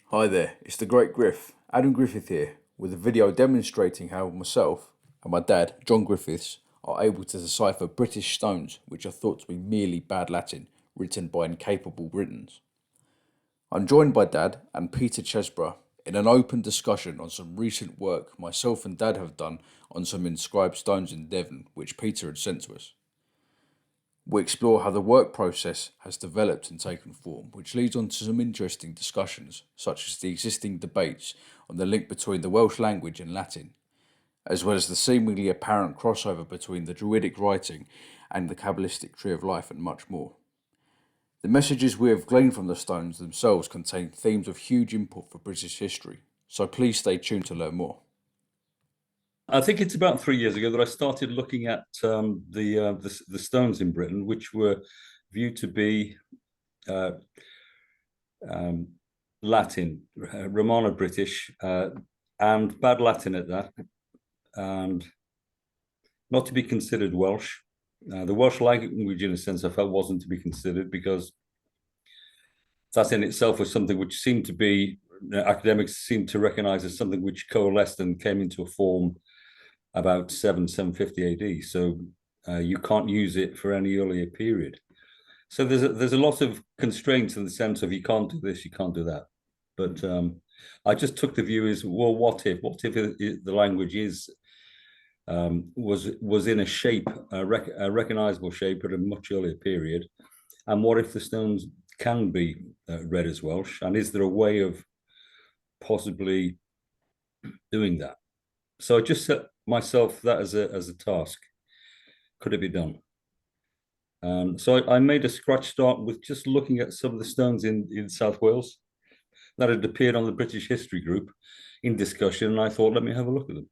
Hi there, it's the Great Griff, Adam Griffith here, with a video demonstrating how myself and my dad, John Griffiths, are able to decipher British stones which are thought to be merely bad Latin written by incapable Britons. I'm joined by Dad and Peter Chesbrough in an open discussion on some recent work myself and Dad have done on some inscribed stones in Devon which Peter had sent to us. We explore how the work process has developed and taken form, which leads on to some interesting discussions, such as the existing debates on the link between the Welsh language and Latin, as well as the seemingly apparent crossover between the Druidic writing and the Kabbalistic tree of life, and much more. The messages we have gleaned from the stones themselves contain themes of huge import for British history, so please stay tuned to learn more. I think it's about 3 years ago that I started looking at the stones in Britain, which were viewed to be Latin, Romano-British, and bad Latin at that, and not to be considered Welsh. The Welsh language, in a sense, I felt wasn't to be considered because that in itself was something which seemed to be, academics seemed to recognize as something which coalesced and came into a form about 750 AD. So you can't use it for any earlier period. So there's a lot of constraints in the sense of you can't do this, you can't do that. But I just took the view as, well, what if the language was in a shape, a recognizable shape at a much earlier period, and what if the stones can be read as Welsh, and is there a way of possibly doing that? So I just set myself that as a task. Could it be done? So I made a scratch start with just looking at some of the stones in South Wales that had appeared on the British History group in discussion, and I thought, let me have a look at them.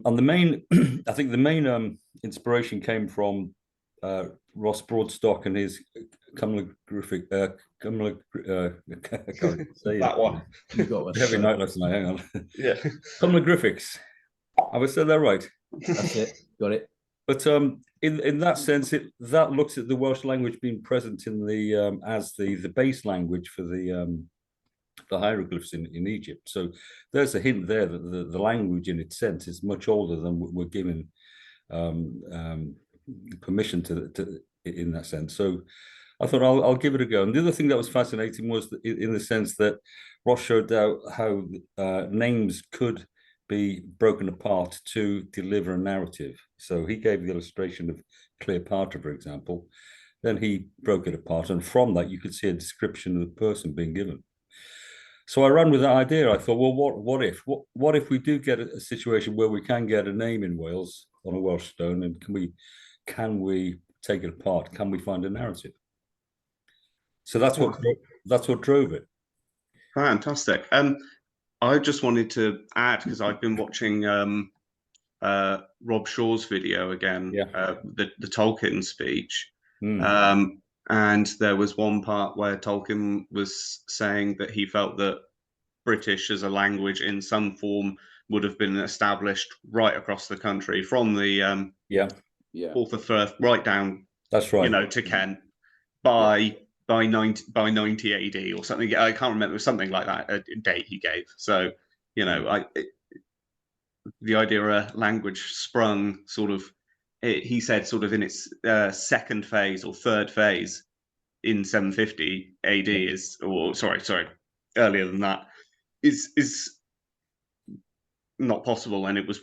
And the main, I think the main inspiration came from Ross Broadstock and his Cymlographic. I can't say that one. You got one. Heavy night last night. Hang on. Yeah. Cymlographics. Have I said that right? That's it. Got it. But in that sense, that looks at the Welsh language being present in the as the base language for the hieroglyphs in Egypt. So there's a hint there that the language in its sense is much older than we're given permission to in that sense. So I thought I'll give it a go. And the other thing that was fascinating was in the sense that Ross showed out how names could be broken apart to deliver a narrative. So he gave the illustration of Cleopatra, for example. Then he broke it apart, and from that you could see a description of the person being given. So I ran with that idea. I thought, well, what if we do get a situation where we can get a name in Wales on a Welsh stone, and can we take it apart? Can we find a narrative? So that's what drove it. Fantastic. I just wanted to add, because I've been watching Rob Shaw's video again, the Tolkien speech. And there was one part where Tolkien was saying that he felt that British as a language in some form would have been established right across the country from the Forth of Firth right down, that's right, to Kent by 90 AD or something. I can't remember, it was something like that, a date he gave. So the idea of a language sprung sort of, he said, sort of in its second phase or third phase in 750 AD is, or sorry, earlier than that, is not possible, and it was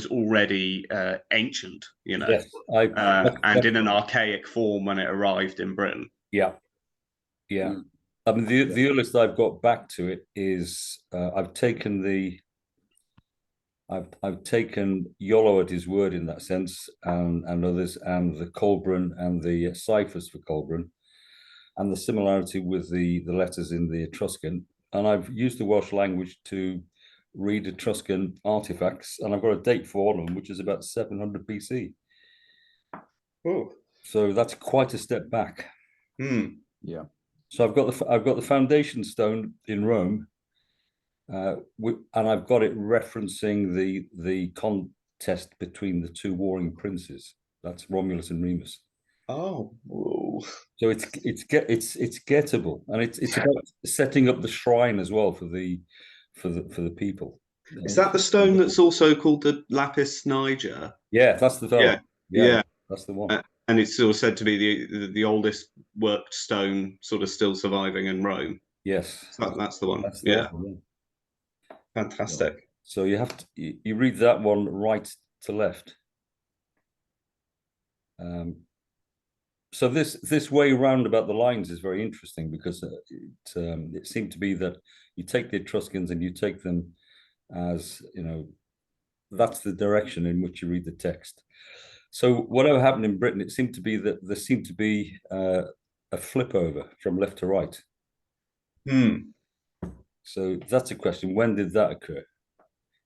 already ancient, Yes, and in an archaic form when it arrived in Britain. Yeah. I mean, the earliest I've got back to it is I've taken Iolo at his word in that sense, and others, and the Colburn and the ciphers for Colburn, and the similarity with the letters in the Etruscan. And I've used the Welsh language to read Etruscan artifacts, and I've got a date for all of them, which is about 700 BC. Oh, so that's quite a step back. Yeah. So I've got the foundation stone in Rome, and I've got it referencing the contest between the two warring princes. That's Romulus and Remus. Oh, whoa. So it's gettable, and it's about setting up the shrine as well for the people. Is that the stone that's also called the lapis niger? Yeah, that's the fellow. Yeah, that's the one. And it's still said to be the oldest worked stone, sort of still surviving in Rome. Yes, So that's the one. That's yeah, one. Fantastic. So you have to you read that one right to left. So this way round about the lines is very interesting, because it seemed to be that you take the Etruscans and you take them as, that's the direction in which you read the text. So whatever happened in Britain, it seemed to be that there seemed to be a flip over from left to right. So that's a question. When did that occur?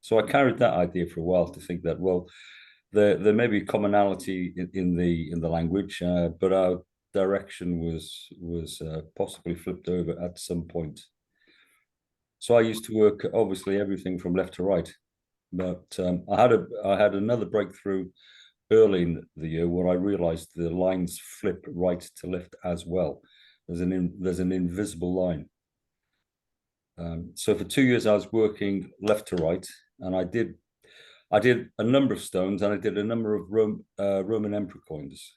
So I carried that idea for a while, to think that, well, there may be commonality in the language, but our direction was possibly flipped over at some point. So I used to work, obviously, everything from left to right, but I had another breakthrough early in the year where I realized the lines flip right to left as well. There's an invisible line. So for 2 years I was working left to right, and I did a number of stones, and I did a number of Roman emperor coins.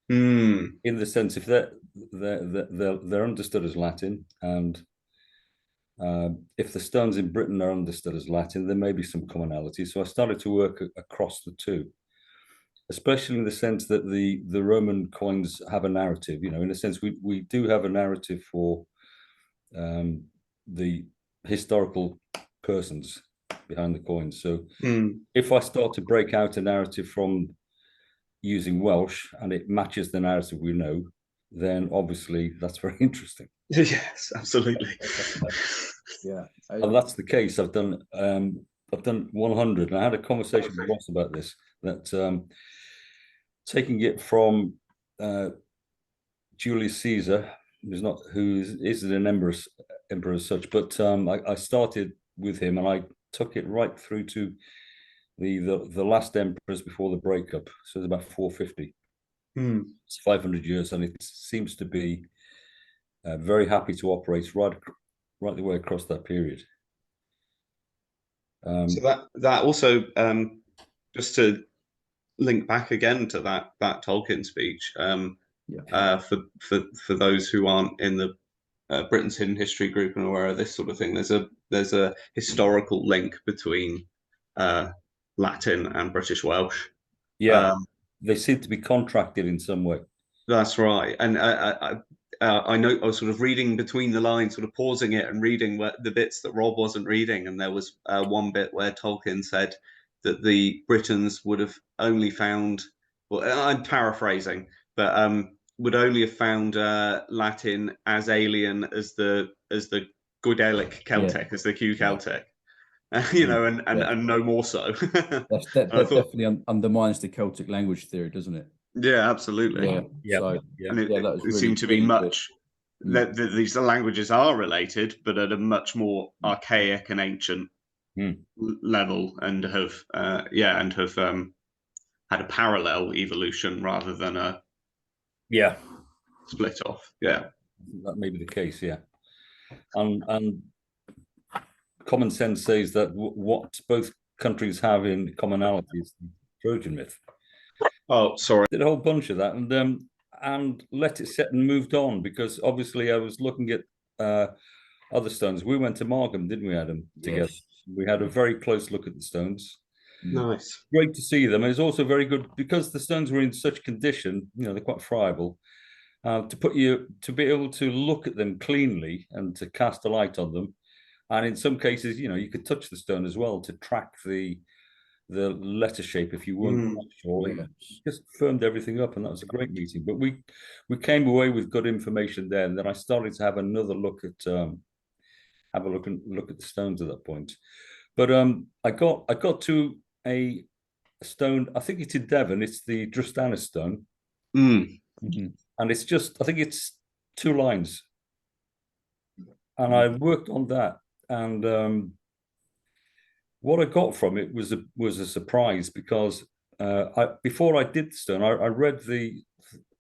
In the sense, if they're understood as Latin, and if the stones in Britain are understood as Latin, there may be some commonality. So I started to work across the two, especially in the sense that the Roman coins have a narrative. In a sense, we do have a narrative for the historical persons behind the coins. So if I start to break out a narrative from using Welsh and it matches the narrative we know, then obviously that's very interesting. Yes, absolutely. Yeah, and that's the case. I've done 100, and I had a conversation with Ross about this, that taking it from Julius Caesar, who isn't an emperor as such, but I started with him, and I took it right through to the last emperors before the breakup. So it's about 450. It's 500 years, and it seems to be very happy to operate right the way across that period. So that also, just to link back again to that Tolkien speech, for those who aren't in the Britain's Hidden History group and aware of this sort of thing, there's a historical link between Latin and British Welsh. They seem to be contracted in some way. That's right. And I know I was sort of reading between the lines, sort of pausing it and reading the bits that Rob wasn't reading. And there was one bit where Tolkien said that the Britons would have only found, well, I'm paraphrasing, but would only have found Latin as alien as the Goidelic Celtic, as the Q Celtic. And no more so. that definitely undermines the Celtic language theory, doesn't it? Yeah, absolutely. And it really seemed to be much that these languages are related, but at a much more archaic and ancient level, and have had a parallel evolution rather than a split off. Yeah, that may be the case. Yeah, and common sense says that what both countries have in commonality is the Trojan myth. Oh, sorry. Did a whole bunch of that, and let it set and moved on, because obviously I was looking at other stones. We went to Margam, didn't we, Adam? Together. Yes. We had a very close look at the stones. Nice. Great to see them. And it's also very good because the stones were in such condition, they're quite friable, to be able to look at them cleanly and to cast a light on them. And in some cases, you could touch the stone as well to track the letter shape if you weren't sure. It just firmed everything up, and that was a great meeting. But we came away with good information there, and then I started to have another look at the stones at that point. But I got to a stone. I think it's in Devon. It's the Drustanus stone, and it's just, I think it's 2 lines, and I worked on that, and what I got from it was a surprise, because before I did the stone, I read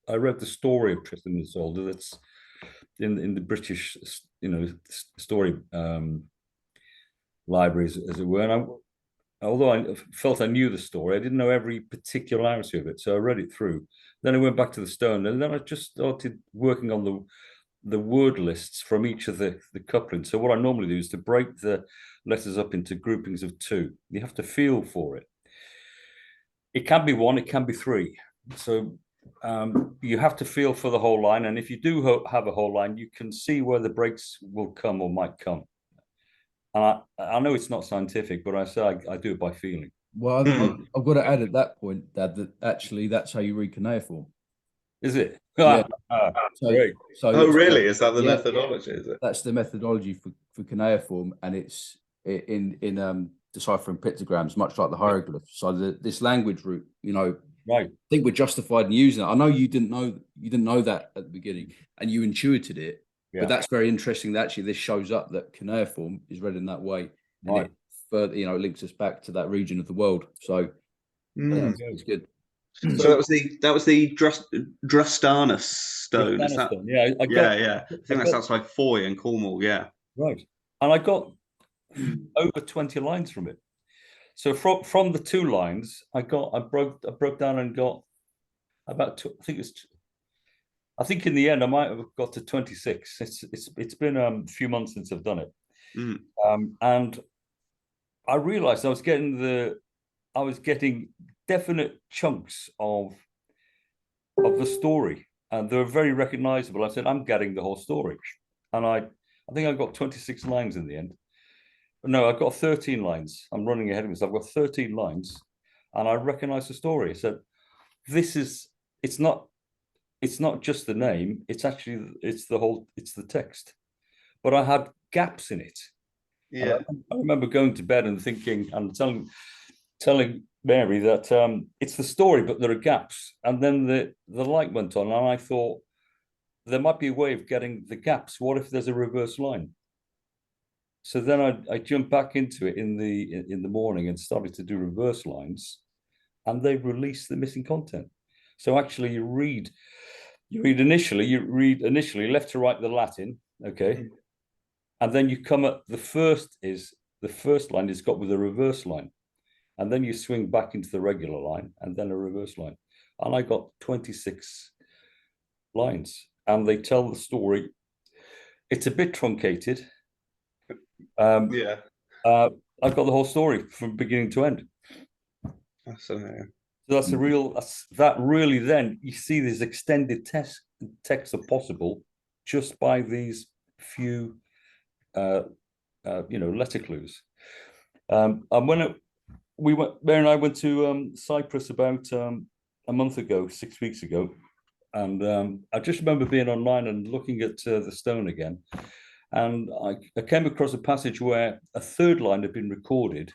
I read the story of Tristan and Isolde that's in the British, story libraries, as it were. And although I felt I knew the story, I didn't know every particularity of it. So I read it through. Then I went back to the stone, and then I just started working on the word lists from each of the couplings. So what I normally do is to break the letters up into groupings of 2. You have to feel for it. It can be 1, it can be 3. So you have to feel for the whole line. And if you do have a whole line, you can see where the breaks will come or might come. And I know it's not scientific, but I say I do it by feeling. Well, I've got to add at that point, Dad, that actually that's how you read cuneiform. Is it? Yeah. So really? Is that the methodology? Is it? That's the methodology for cuneiform, and it's in deciphering pictograms, much like the hieroglyphs. So this language route, right? I think we're justified in using it. I know you didn't know that at the beginning, and you intuited it. Yeah. But that's very interesting that actually this shows up that cuneiform is read in that way, and it further, links us back to that region of the world. So it's good. So that was the Drustanus stone. Is that? Stone. Yeah, I think that's outside Foy in Cornwall. Yeah, right. And I got over 20 lines from it. So from the 2 lines, I broke down and got about I think in the end I might have got to 26. It's been a few months since I've done it, and I realized I was getting definite chunks of the story, and they were very recognizable. I said, I'm getting the whole story, and I think I got 26 lines in the end. No, I've got 13 lines. I'm running ahead of myself. I've got 13 lines, and I recognized the story. I said, it's not just the name, it's the text. But I had gaps in it. Yeah. I remember going to bed and thinking and telling Mary that it's the story, but there are gaps. And then the light went on, and I thought there might be a way of getting the gaps. What if there's a reverse line? So then I jumped back into it in the morning and started to do reverse lines, and they released the missing content. So actually you read initially left to right the Latin, okay, and then you come at the first line is got with a reverse line, and then you swing back into the regular line and then a reverse line, and I got 26 lines, and they tell the story. It's a bit truncated. I got the whole story from beginning to end. Fascinating. So that really then you see these extended texts are possible just by these few letter clues. And when Mary and I went to Cyprus about a month ago, 6 weeks ago, and I just remember being online and looking at the stone again, and I came across a passage where a 3rd line had been recorded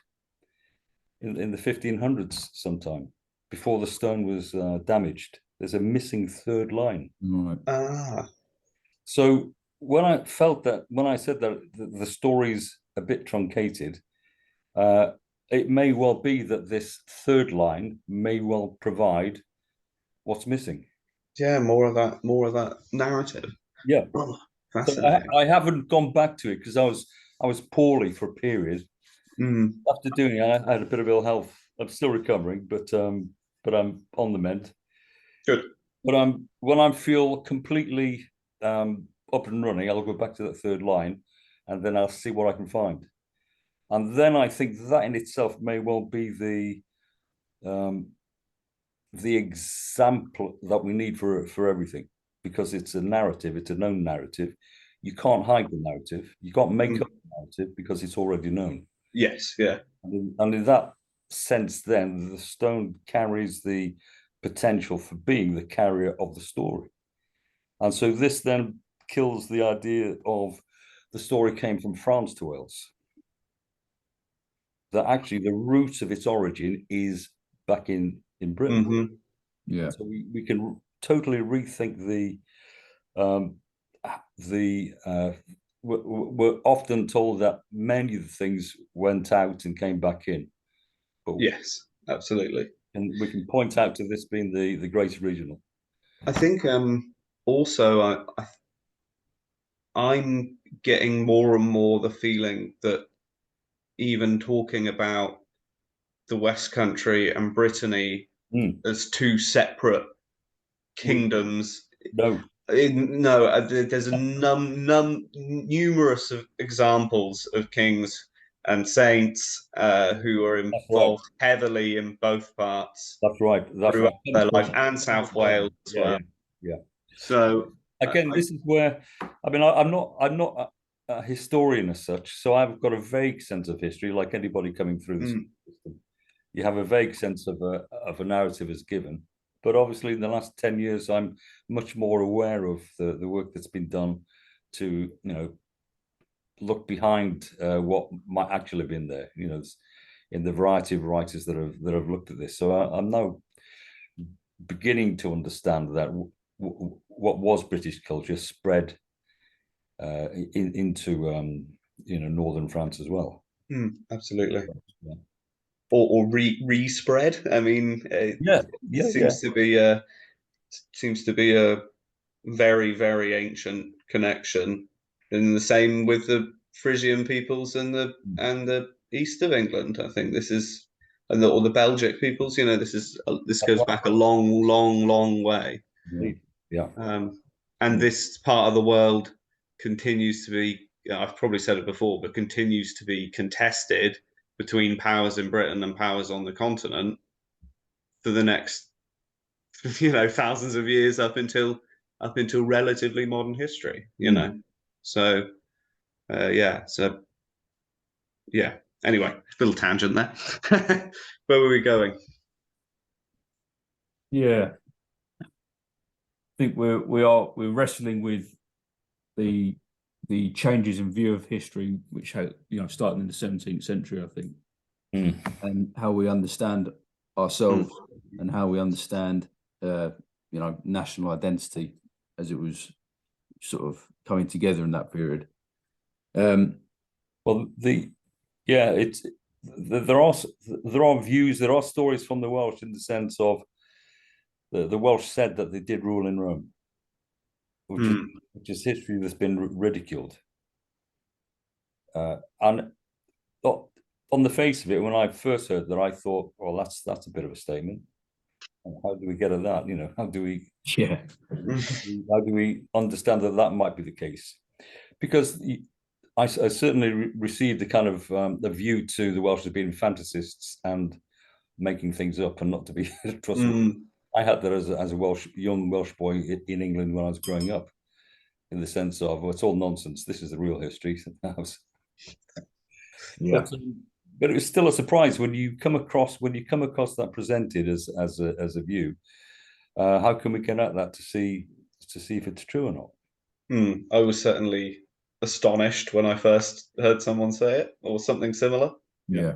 in the 1500s sometime, before the stone was damaged. There's a missing 3rd line. Right. So when I said that the story's a bit truncated, it may well be that this 3rd line may well provide what's missing. Yeah, more of that narrative. Yeah. Oh, fascinating. So I haven't gone back to it because I was poorly for a period. After doing it, I had a bit of ill health. I'm still recovering, but I'm on the mend. Good. But when I feel completely up and running, I'll go back to that 3rd line, and then I'll see what I can find. And then I think that in itself may well be the example that we need for everything, because it's a narrative, it's a known narrative. You can't hide the narrative. You can't make up the narrative because it's already known. Yes, yeah. And in that sense, then the stone carries the potential for being the carrier of the story. And so this then kills the idea of the story came from France to Wales. That actually the root of its origin is back in Britain. Yeah. So we can totally rethink we're often told that many of the things went out and came back in. But yes, absolutely. And we can point out to this being the great original. I think also I'm getting more and more the feeling that even talking about the West Country and Brittany as two separate kingdoms. No. No, there's a numerous of examples of kings and saints who are involved heavily in both parts. That's right. That's throughout right. their life, and South Wales as well. Yeah. So again, this is where, I mean, I'm not a historian as such, so I've got a vague sense of history, like anybody coming through the system. You have a vague sense of a narrative as given. But obviously, in the last 10 years, I'm much more aware of the work that's been done to, look behind what might actually have been there, in the variety of writers that have looked at this. So I'm now beginning to understand that what was British culture spread into northern France as well. Absolutely. Yeah. Or re-spread. I mean, seems to be a very, very ancient connection, and the same with the Frisian peoples and the east of England. I think this is, or the Belgic peoples. This goes back a long, long, long way. Yeah. And this part of the world continues to be. I've probably said it before, but continues to be contested between powers in Britain and powers on the continent for the next, thousands of years up until relatively modern history. So anyway, little tangent there. Where were we going? Yeah, I think we're wrestling with the changes in view of history, which starting in the 17th century, I think, and how we understand ourselves and how we understand national identity as it was sort of coming together in that period. There are views, there are stories from the Welsh in the sense of the Welsh said that they did rule in Rome, which is history that's been ridiculed. And on the face of it, when I first heard that, I thought, well, that's a bit of a statement. How do we get at that? How do we understand that might be the case? Because I certainly received the kind of the view to the Welsh as being fantasists and making things up and not to be trustworthy. I had that as a young Welsh boy in England when I was growing up, in the sense of, well, it's all nonsense. This is the real history. But it was still a surprise when you come across that presented as a view. How can we get at that to see if it's true or not? I was certainly astonished when I first heard someone say it, or something similar. Yeah,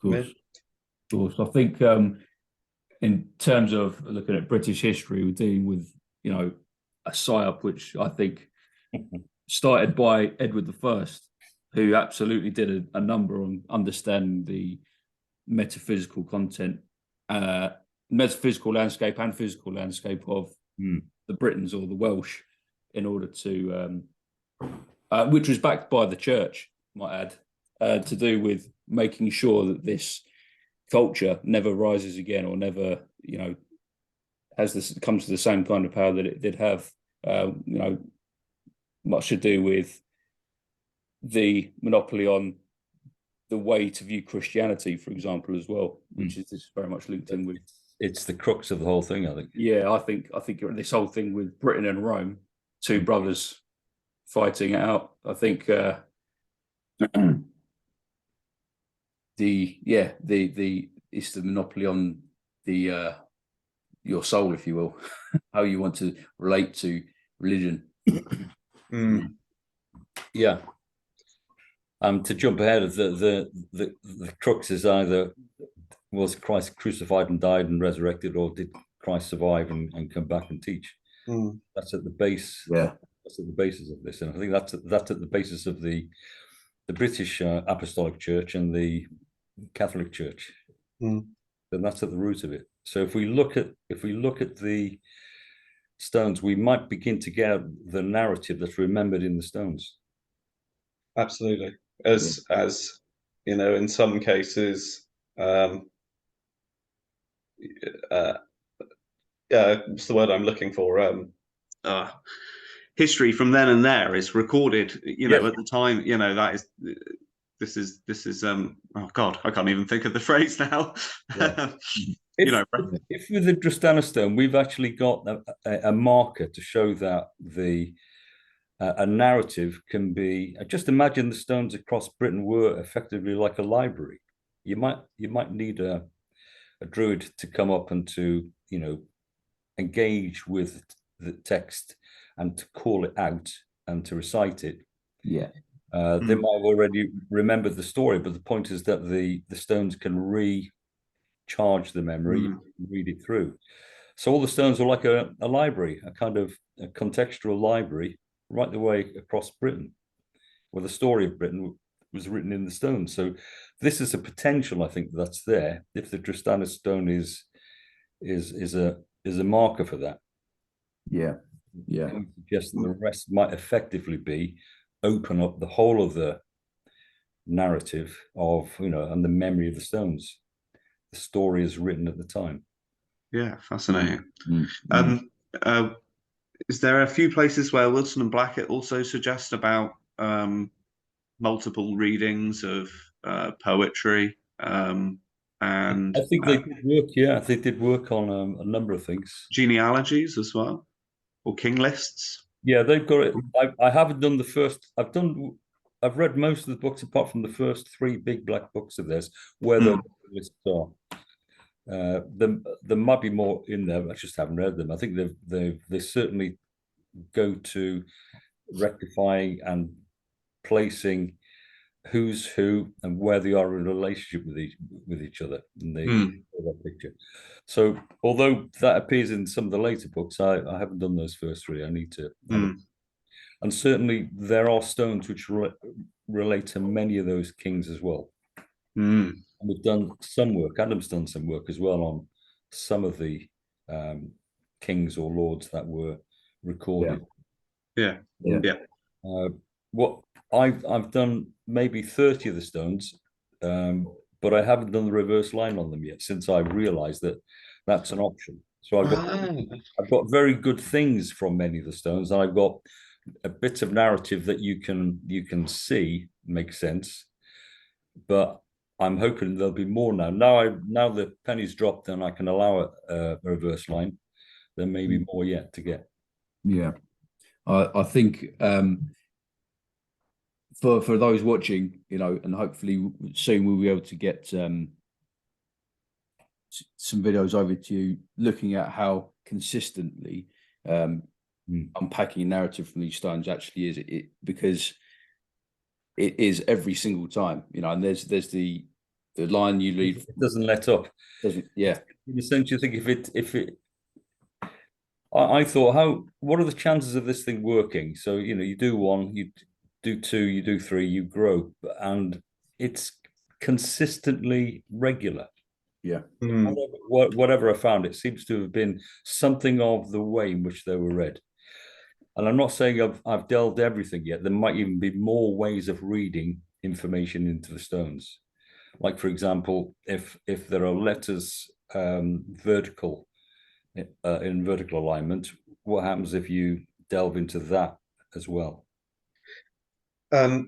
of course. I think in terms of looking at British history, we're dealing with a psyop which I think started by Edward I, who absolutely did a number on understanding the metaphysical content, metaphysical landscape and physical landscape of the Britons or the Welsh, in order to, which was backed by the church, might add, to do with making sure that this culture never rises again or never, comes to the same kind of power that it did have. Much to do with the monopoly on the way to view Christianity, for example, as well, which is very much linked in with. It's the crux of the whole thing, I think. Yeah, I think this whole thing with Britain and Rome, two brothers fighting it out. I think it's the monopoly on the your soul, if you will, how you want to relate to religion. Yeah. To jump ahead of the crux is either was Christ crucified and died and resurrected, or did Christ survive and come back and teach? That's at the base. Yeah, that's at the basis of this, and I think that's at the basis of the British Apostolic Church and the Catholic Church. Then that's at the root of it. So if we look at the stones, we might begin to get the narrative that's remembered in the stones. Absolutely. As you know, in some cases, what's the word I'm looking for? History from then and there is recorded, you know, at the time, you know, that is, this is oh God, I can't even think of the phrase now. Yeah. If with the Dristana stone, we've actually got a marker to show that a narrative can be. Just imagine the stones across Britain were effectively like a library. You might need a druid to come up and to, you know, engage with the text and to call it out and to recite it. Yeah. They might have already remembered the story, but the point is that the stones can recharge the memory, read it through. So all the stones are like a library, a kind of a contextual library right the way across Britain, where the story of Britain was written in the stone. So this is a potential, I think, that's there. If the Dristana stone is a marker for that. Yeah. Yeah. I suggest that the rest might effectively be open up the whole of the narrative of, you know, and the memory of the stones. The story is written at the time. Yeah, fascinating. Is there a few places where Wilson and Blackett also suggest about multiple readings of poetry? And I think they did work. Yeah, they did work on a number of things. Genealogies as well, or king lists. Yeah, they've got it. I haven't done the first. I've read most of the books apart from the first 3 big black books of theirs, where the lists are. There might be more in there. I just haven't read them. I think they certainly go to rectifying and placing who's who and where they are in a relationship with each other in that picture. So although that appears in some of the later books, I haven't done those first 3. I need to. And certainly there are stones which relate to many of those kings as well. And we've done some work. Adam's done some work as well on some of the kings or lords that were recorded. Yeah. What I've done maybe 30 of the stones, but I haven't done the reverse line on them yet, since I realized that that's an option. So I've got very good things from many of the stones, and I've got a bit of narrative that you can see makes sense. But I'm hoping there'll be more now. Now the penny's dropped, and I can allow a reverse line. There may be more yet to get. Yeah, I think for those watching, you know, and hopefully soon we'll be able to get some videos over to you, looking at how consistently unpacking a narrative from these stones actually is. Because it is every single time, you know. And there's the line you leave. It doesn't let up. Yeah. In a sense, you think if it. I thought, what are the chances of this thing working? So, you know, you do 1, you do 2, you do 3, you grow, and it's consistently regular. Yeah. Whatever I found, it seems to have been something of the way in which they were read. And I'm not saying I've delved everything yet. There might even be more ways of reading information into the stones. Like, for example, if there are letters vertical in vertical alignment, what happens if you delve into that as well? And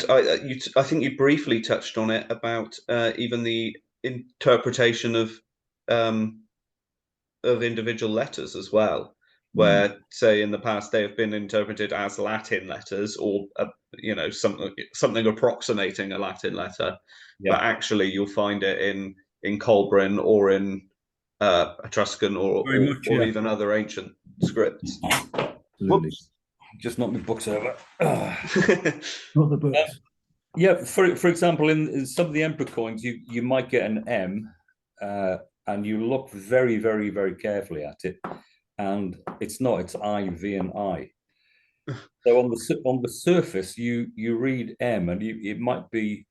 I think you briefly touched on it about even the interpretation of individual letters as well, where say in the past they have been interpreted as Latin letters, or you know, something approximating a Latin letter, but actually you'll find it in Colburn or in Etruscan or even other ancient scripts. Whoops. Just knocked my books over. Not the books. Yeah, for example, in some of the emperor coins, you might get an M, and you look very, very, very carefully at it, and it's not. It's I, V, and I. So on the surface, you read M, and it might be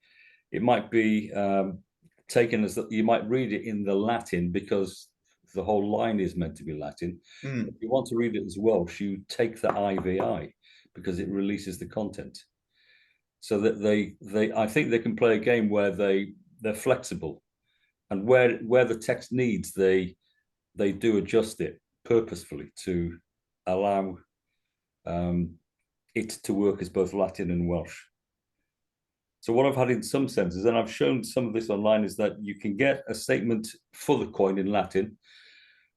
taken as that you might read it in the Latin, because the whole line is meant to be Latin. If you want to read it as Welsh, you take the IVI because it releases the content. So that I think they can play a game where they're flexible, and where the text needs, they do adjust it purposefully to allow it to work as both Latin and Welsh. So what I've had in some senses, and I've shown some of this online, is that you can get a statement for the coin in Latin,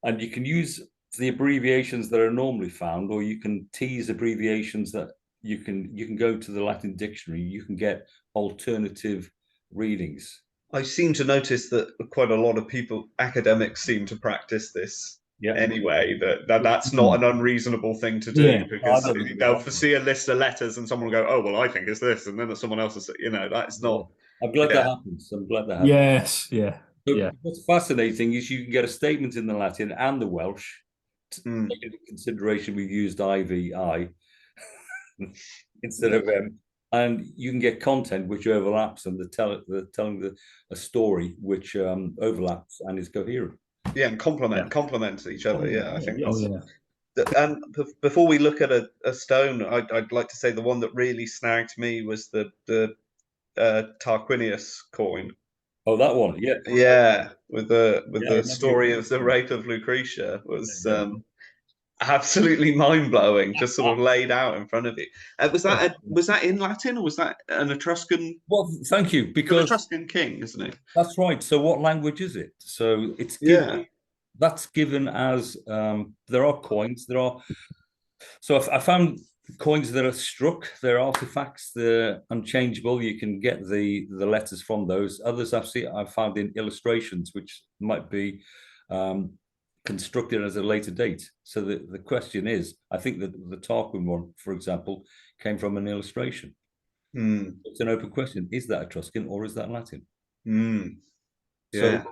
and you can use the abbreviations that are normally found, or you can tease abbreviations that you can go to the Latin dictionary. You can get alternative readings. I seem to notice that quite a lot of people, academics, seem to practice this. Anyway, that's not an unreasonable thing to do, because they'll see a list of letters and someone will go, oh, well, I think it's this, and then someone else will say, that's not. I'm glad that happens. I'm glad that happens. Yes, What's fascinating is you can get a statement in the Latin and the Welsh. Taking into consideration we've used IVI instead of and you can get content which overlaps, and they're telling a story which overlaps and is coherent. Yeah, and complement each other. I think that's. Before we look at a stone, I'd like to say the one that really snagged me was the Tarquinius coin. Oh, that one, with the story of the rape of Lucretia was absolutely mind-blowing, just sort of laid out in front of you. Was that in Latin, or was that an Etruscan? Well, thank you, because an Etruscan king, isn't it? That's right. So what language is it? So it's that's given as there are coins. So I found coins that are struck. They're artifacts. They're unchangeable. You can get the letters from those. Others I've found in illustrations, which might be constructed as a later date. So the question is, I think that the Tarquin one, for example, came from an illustration. It's an open question. Is that Etruscan or is that Latin? So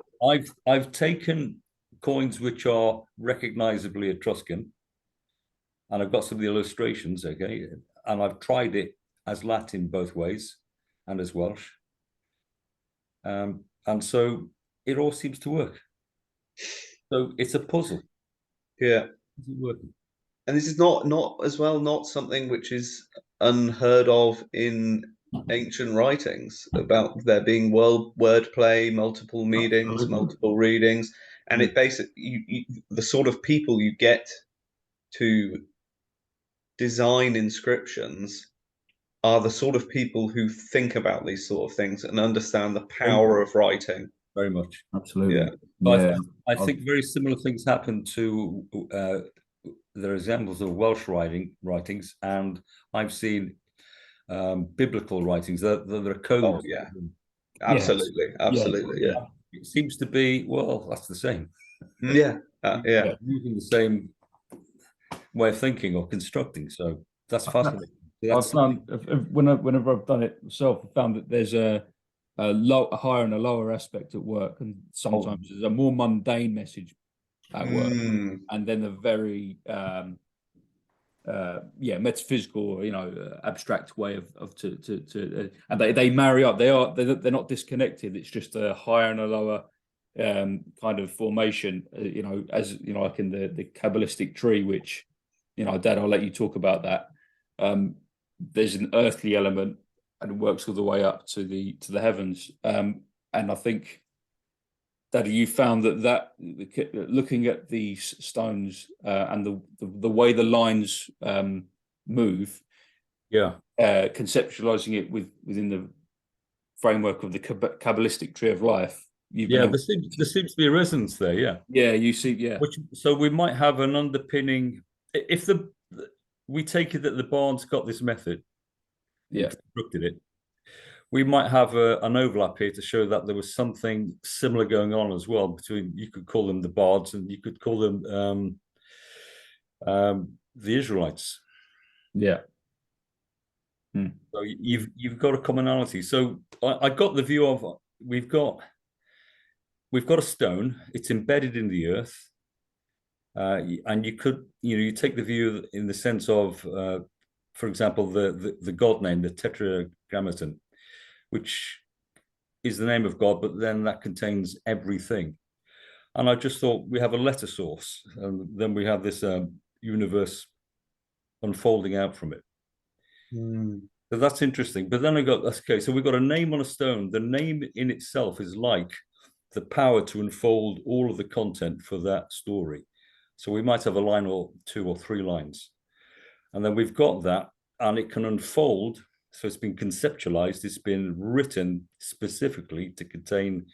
I've taken coins which are recognizably Etruscan, and I've got some of the illustrations, and I've tried it as Latin both ways and as Welsh. And so it all seems to work. So it's a puzzle. Yeah. Is it working? And this is not something which is unheard of in ancient writings about there being wordplay, multiple meanings, multiple readings, and it basically the sort of people you get to design inscriptions are the sort of people who think about these sort of things and understand the power of writing. Very much, absolutely. I think very similar things happen to the examples of Welsh writings, and I've seen biblical writings. There are codes. Absolutely. It seems to be, well, that's the same. Using the same way of thinking or constructing. So that's fascinating. I've found whenever I've done it myself, I've found that there's a higher and a lower aspect at work, and sometimes there's a more mundane message at work, and then a very metaphysical, abstract way and they marry up. They're not disconnected. It's just a higher and a lower kind of formation, like in the Kabbalistic tree, which, Dad, I'll let you talk about that. There's an earthly element, and it works all the way up to the heavens. And I think, Daddy, you found that looking at these stones and the way the lines move, conceptualizing it within the framework of the Kabbalistic tree of life. There seems to be a resonance there. You see. So we might have an underpinning if we take it that the Bard's got this method, constructed it. We might have an overlap here to show that there was something similar going on as well between, you could call them the Bards and you could call them the Israelites. So you've got a commonality. So I got the view of we've got a stone. It's embedded in the earth, and you could you take the view in the sense of, for example, the God name, the Tetragrammaton, which is the name of God, but then that contains everything. And I just thought, we have a letter source, and then we have this universe unfolding out from it. So that's interesting. But then I got, okay, so we've got a name on a stone. The name in itself is like the power to unfold all of the content for that story. So we might have a line or 2 or 3 lines. And then we've got that, and it can unfold. So it's been conceptualized. It's been written specifically to contain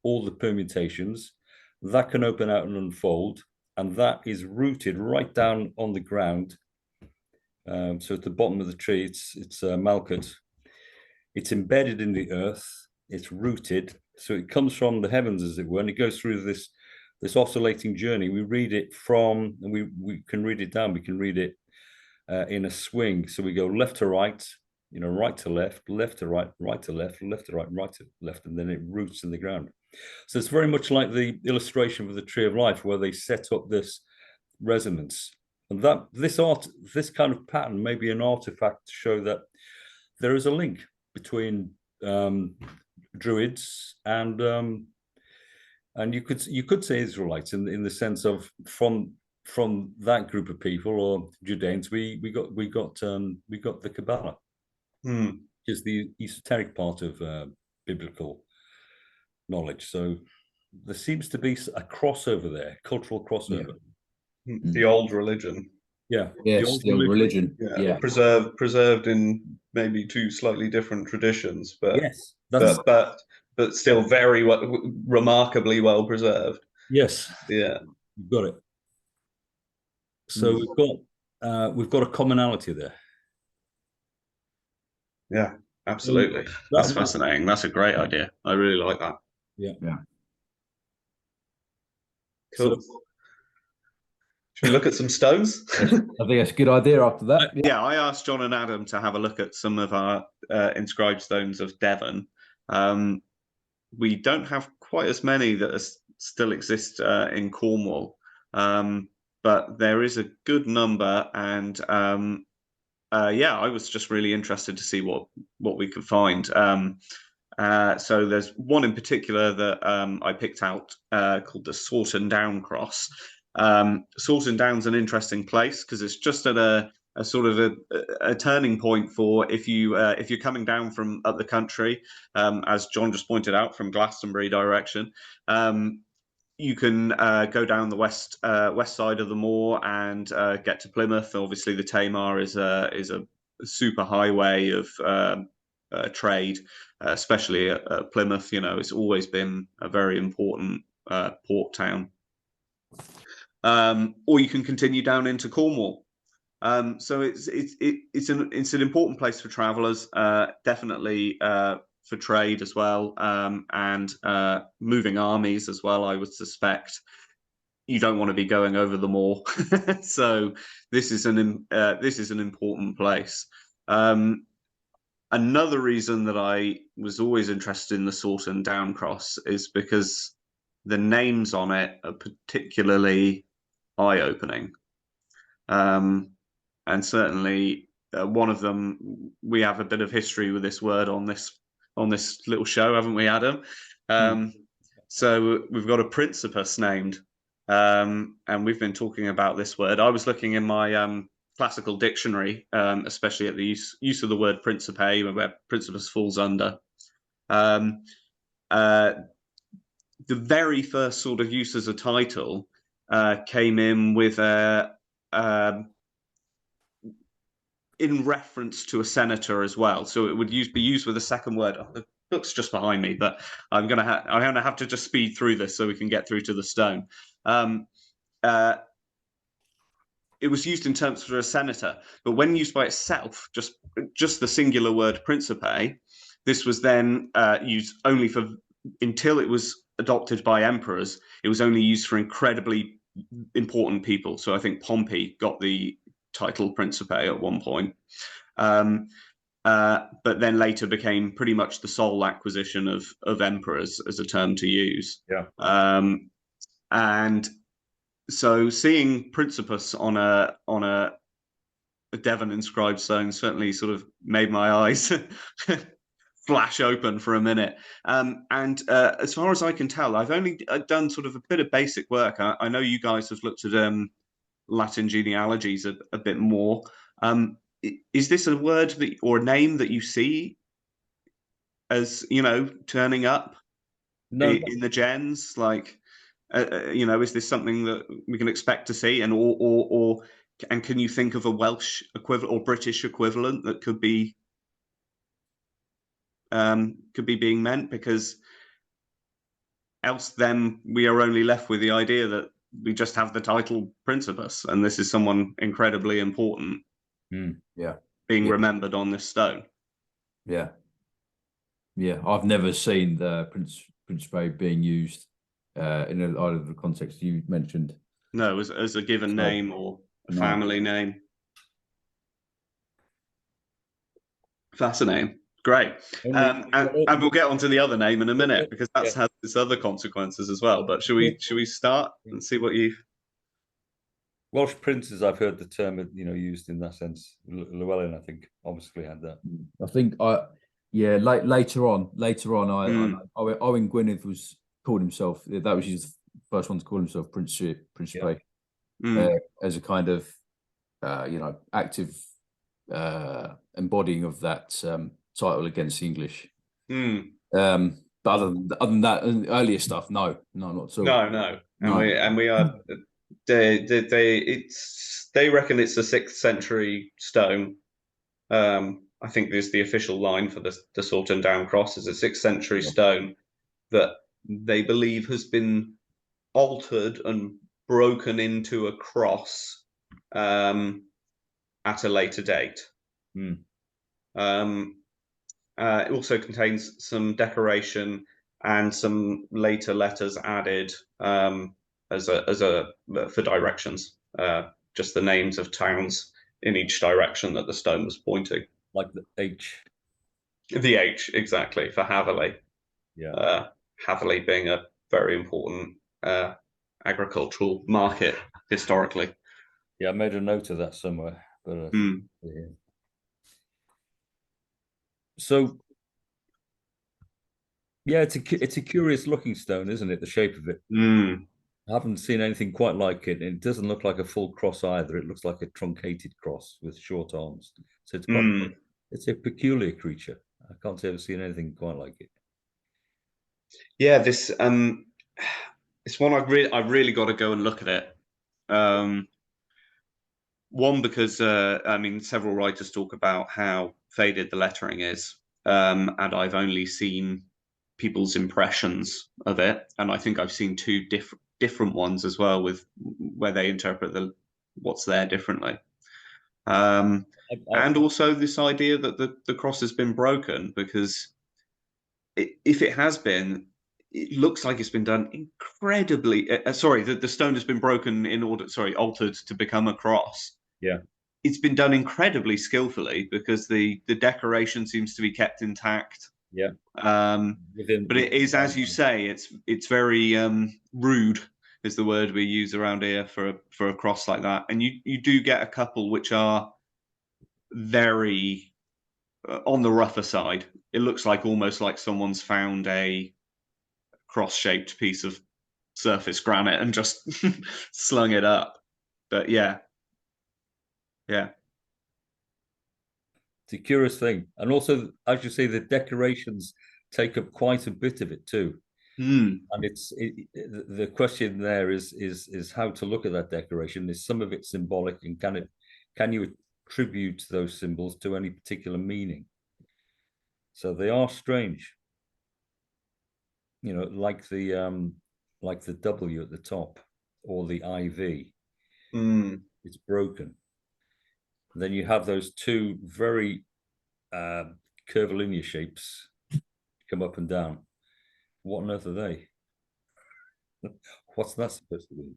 all the permutations. That can open out and unfold. And that is rooted right down on the ground. So at the bottom of the tree, it's malchut. It's embedded in the earth. It's rooted. So it comes from the heavens, as it were, and it goes through this oscillating journey. We read it from, and we can read it down. We can read it in a swing. So we go left to right, right to left, left to right, right to left, left to right, right to left, and then it roots in the ground. So it's very much like the illustration of the Tree of Life, where they set up this resonance. And that this kind of pattern may be an artifact to show that there is a link between Druids and you could say Israelites in the sense of from that group of people, or Judeans, we got the Kabbalah, which is the esoteric part of biblical knowledge. So there seems to be a crossover there, cultural crossover. Yeah. The old religion. Yeah. Yes, the old religion. Yeah. Preserved in maybe 2 slightly different traditions, but yes, but still very remarkably well preserved. Yes. Yeah. You've got it. So we've got a commonality there. Yeah, absolutely. That's fascinating. That's a great idea. I really like that. Yeah. Cool. Should we look at some stones? I think that's a good idea after that. Yeah, I asked John and Adam to have a look at some of our inscribed stones of Devon. We don't have quite as many that still exist in Cornwall, but there is a good number. And I was just really interested to see what we could find. So there's one in particular that I picked out called the Sourton Down Cross. Sourton Down's an interesting place because it's just at a sort of a turning point for if you're coming down from up the country, as John just pointed out, from Glastonbury direction. You can go down the west side of the moor and get to Plymouth. Obviously, the Tamar is a super highway of trade, especially at Plymouth. It's always been a very important port town. Or you can continue down into Cornwall. So it's an important place for travellers, definitely for trade as well, and moving armies as well. I would suspect you don't want to be going over the moor, so this is an important place. Another reason that I was always interested in the Sourton Down Cross is because the names on it are particularly eye-opening, and certainly one of them, we have a bit of history with this word on this little show, haven't we, Adam? So we've got a Principus named, and we've been talking about this word. I was looking in my classical dictionary, especially at the use of the word Principe, where Principus falls under. The very first sort of use as a title came in with in reference to a senator as well. So it would be used with a second word. Oh, the book's just behind me, but I'm gonna have to just speed through this so we can get through to the stone. It was used in terms for a senator, but when used by itself, just the singular word Principe, this was then used only for, until it was adopted by emperors, it was only used for incredibly important people. So I think Pompey got the title Principe at one point, but then later became pretty much the sole acquisition of emperors as a term to use. Yeah. And so seeing Principus on a Devon inscribed stone certainly sort of made my eyes flash open for a minute. And as far as I can tell, I've only done sort of a bit of basic work. I know you guys have looked at Latin genealogies a bit more. Is this a word that, or a name that you see as, you know, turning up in the gens? Like, you know, is this something that we can expect to see? And and can you think of a Welsh equivalent or British equivalent that could be being meant? Because else then we are only left with the idea that we just have the title Principus, and this is someone incredibly important being remembered on this stone. I've never seen the Principe being used in either of the context you mentioned. No, as a given name or a family name. Fascinating. Great. And we'll get onto the other name in a minute, because that has its other consequences as well. But should we start and see what you... Welsh princes, I've heard the term, you know, used in that sense. Llewellyn, I think, obviously had that. I think later on, Owen Gwynedd was called himself. That was his first one to call himself Principe, as a kind of you know, active embodying of that title against the English. But other than that, earlier stuff, no, not at all. No. And we are they reckon it's a 6th century stone. I think there's the official line for the Sourton Down cross is a 6th century stone that they believe has been altered and broken into a cross at a later date. It also contains some decoration and some later letters added for directions, just the names of towns in each direction that the stone was pointing. Like the H. The H, exactly, for Haverley. Haverley being a very important agricultural market historically. I made a note of that somewhere. But so it's a curious looking stone, isn't it? The shape of it. I haven't seen anything quite like it. It doesn't look like a full cross either. It looks like a truncated cross with short arms. So it's quite, it's a peculiar creature. I can't say I've seen anything quite like it. Yeah, this it's one I've really got to go and look at it. One, because I mean, several writers talk about how faded the lettering is, and I've only seen people's impressions of it, and I think I've seen two different ones as well, with where they interpret what's there differently. And also this idea that the cross has been broken, because if it has been, it looks like it's been done incredibly. The stone has been broken altered to become a cross. It's been done incredibly skillfully, because the decoration seems to be kept intact. But it is, as you say, it's very rude is the word we use around here for a cross like that. And you do get a couple which are very on the rougher side. It looks like almost like someone's found a cross-shaped piece of surface granite and just slung it up. But yeah. It's a curious thing. And also, as you say, the decorations take up quite a bit of it too. And the question there is how to look at that decoration. Is some of it symbolic, and can you attribute those symbols to any particular meaning? So they are strange. You know, like the W at the top, or the IV. It's broken. Then you have those two very curvilinear shapes come up and down. What on earth are they? What's that supposed to be?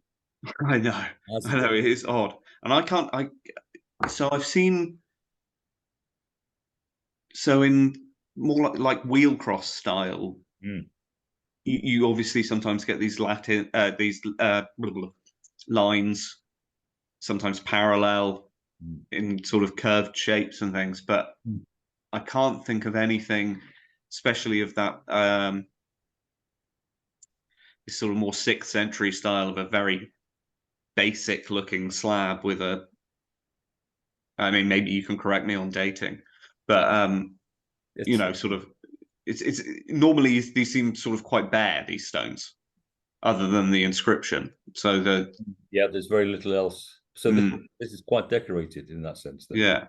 I know. It is odd, and so I've seen. So in more like wheel cross style, you obviously sometimes get these Latin lines, sometimes parallel in sort of curved shapes and things, but I can't think of anything especially of that this sort of more 6th century style of a very basic looking slab with a, I mean, maybe you can correct me on dating, but you know, sort of, it's normally these seem sort of quite bare, these stones, other than the inscription. So there's very little else. So this is quite decorated in that sense. Then. Yeah.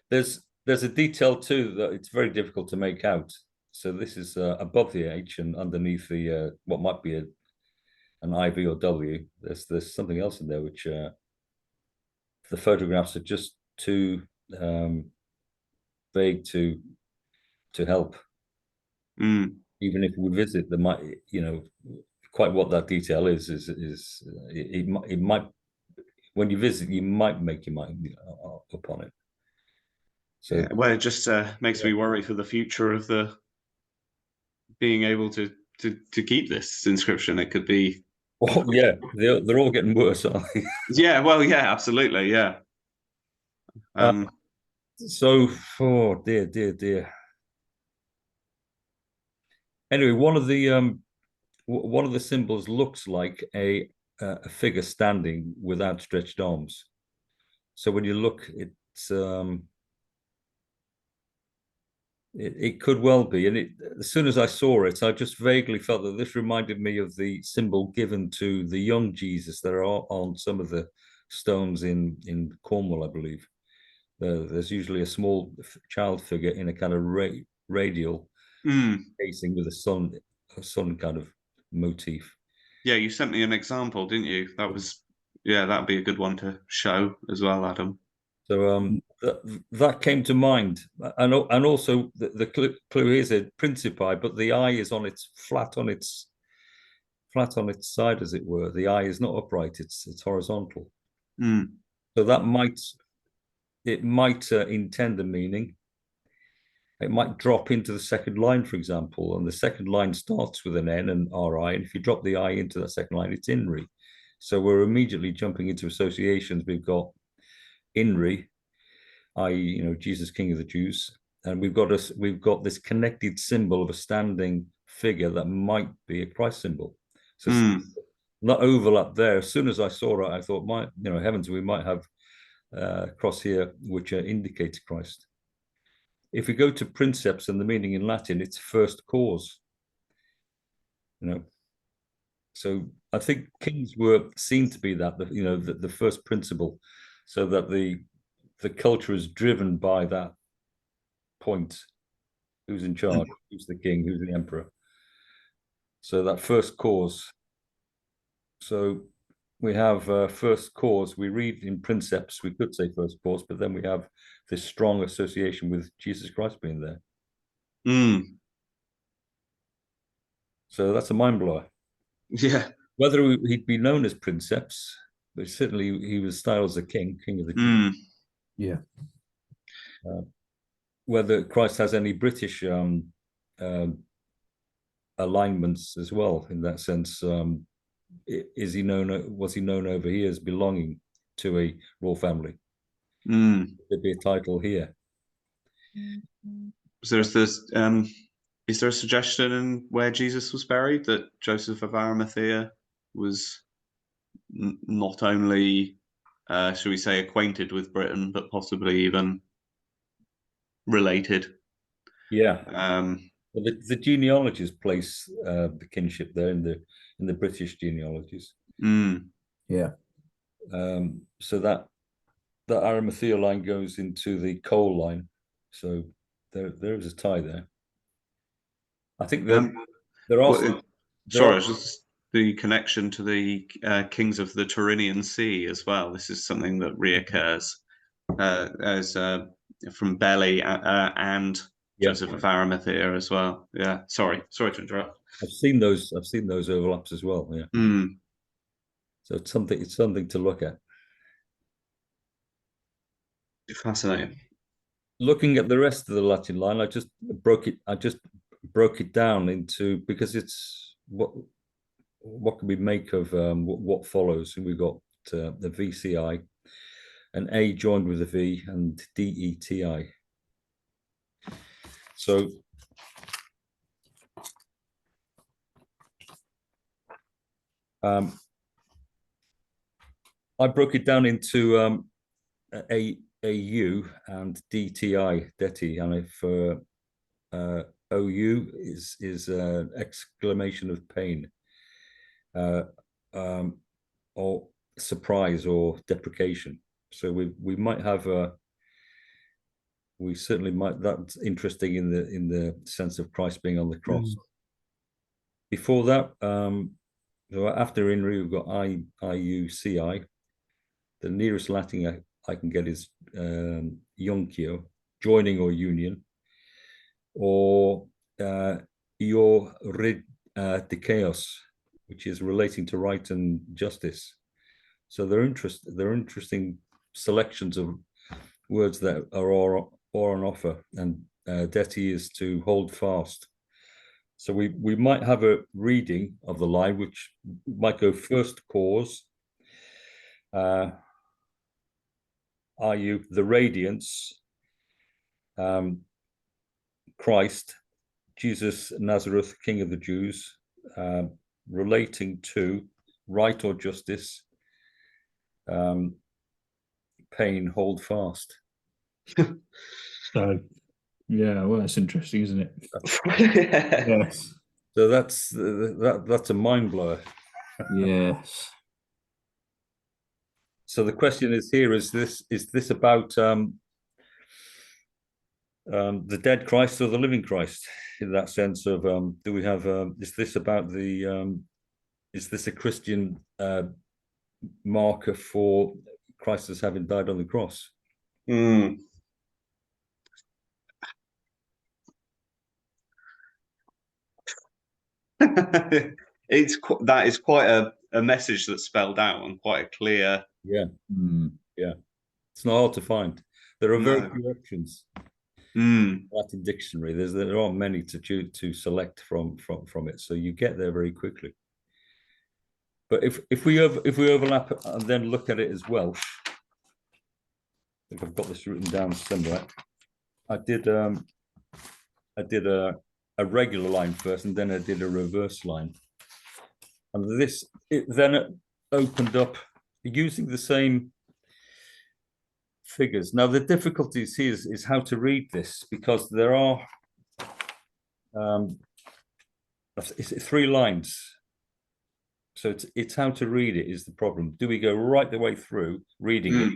There's a detail too that it's very difficult to make out. So this is above the H and underneath the what might be an IV or W. There's something else in there which the photographs are just too vague to help. Even if we visit, there might, you know, quite what that detail is it might, when you visit, you might make your mind up on it. So yeah, well, it just makes me worry for the future of the being able to keep this inscription. It could be. Oh yeah, they're all getting worse, aren't they? Yeah, well, yeah, absolutely, yeah. So, oh dear. Anyway, one of the symbols looks like a figure standing with outstretched arms. So when you look, it's it could well be. And as soon as I saw it, I just vaguely felt that this reminded me of the symbol given to the young Jesus that are on some of the stones in Cornwall, I believe. There's usually a small child figure in a kind of radial facing with a sun kind of motif. Yeah, you sent me an example, didn't you? That was, yeah, that'd be a good one to show as well, Adam. So that came to mind, and also the clue is a principi, but the eye is on its flat on its side, as it were. The eye is not upright; it's horizontal. So that might intend a meaning. It might drop into the second line, for example, and the second line starts with an N and RI, and if you drop the I into that second line, it's INRI. So we're immediately jumping into associations. We've got INRI, i.e., you know, Jesus, King of the Jews, and we've got this connected symbol of a standing figure that might be a Christ symbol. So that overlap there. As soon as I saw it, I thought, heavens, we might have a cross here which indicates Christ. If we go to princeps and the meaning in Latin, it's first cause. You know, so I think kings were seen to be that, the first principle, so that the culture is driven by that point. Who's in charge? Who's the king? Who's the emperor? So that first cause. So we have first cause. We read in princeps, we could say first cause, but then we have this strong association with Jesus Christ being there. So that's a mind blower. Yeah. Whether he'd be known as princeps, but certainly he was styled as a king of the Jews. Yeah. Whether Christ has any British alignments as well, in that sense, was he known over here as belonging to a royal family? There'd be a title here. So is there a suggestion in where Jesus was buried that Joseph of Arimathea was not only, should we say, acquainted with Britain, but possibly even related? Yeah. Well, the genealogies place the kinship there in the British genealogies. Yeah. So that Arimathea line goes into the Cole line. So there is a tie there. I think there are. Just the connection to the kings of the Tyrrhenian Sea as well. This is something that reoccurs as from Belly and Joseph of Arimathea as well. Yeah. Sorry to interrupt. I've seen those overlaps as well. Yeah. So it's something to look at. Fascinating. Looking at the rest of the Latin line, I just broke it down into, because it's what can we make of what follows. And we've got the VCI, an A joined with a V, and DETI. So I broke it down into AU and DTI, DETI, and if OU is exclamation of pain, or surprise or deprecation. So we might have we certainly might. That's interesting in the sense of Christ being on the cross. Before that, so after INRI, we've got IUCI. The nearest Latin I can get is Iuncio, joining or union, or Dikeos, which is relating to right and justice. So they're interesting selections of words that are or on offer, and deti is to hold fast. So we might have a reading of the line, which might go first cause, the radiance, Christ, Jesus Nazareth, King of the Jews, relating to right or justice, pain, hold fast. So, yeah, well, that's interesting, isn't it? Yes. So that's a mind blower. Yes. So the question is here: is this about the dead Christ or the living Christ? In that sense of, do we have? Is this about the? Is this a Christian marker for Christ as having died on the cross? That is quite a message that's spelled out and quite a clear. Yeah, yeah. It's not hard to find. There are very few options. Latin dictionary. There aren't many to select from it, so you get there very quickly. But if we overlap and then look at it as Welsh, I think I've got this written down somewhere. I did a regular line first, and then I did a reverse line, and then opened up using the same figures. Now the difficulties here is how to read this, because there are it's 3 lines. So it's how to read it is the problem. Do we go right the way through reading it,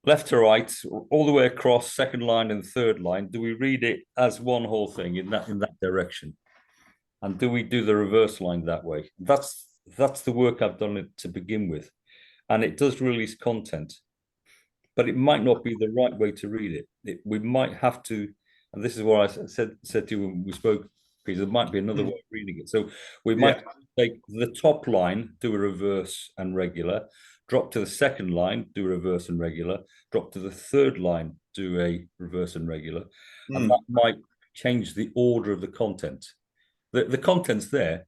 left to right, all the way across, second line and third line? Do we read it as one whole thing in that direction? And do we do the reverse line that way? That's the work I've done to begin with. And it does release content, but it might not be the right way to read it. We might have to, and this is what I said to you when we spoke, Peter, there might be another way of reading it. So we might take the top line, do a reverse and regular, drop to the second line, do a reverse and regular, drop to the third line, do a reverse and regular. And that might change the order of the content. The content's there.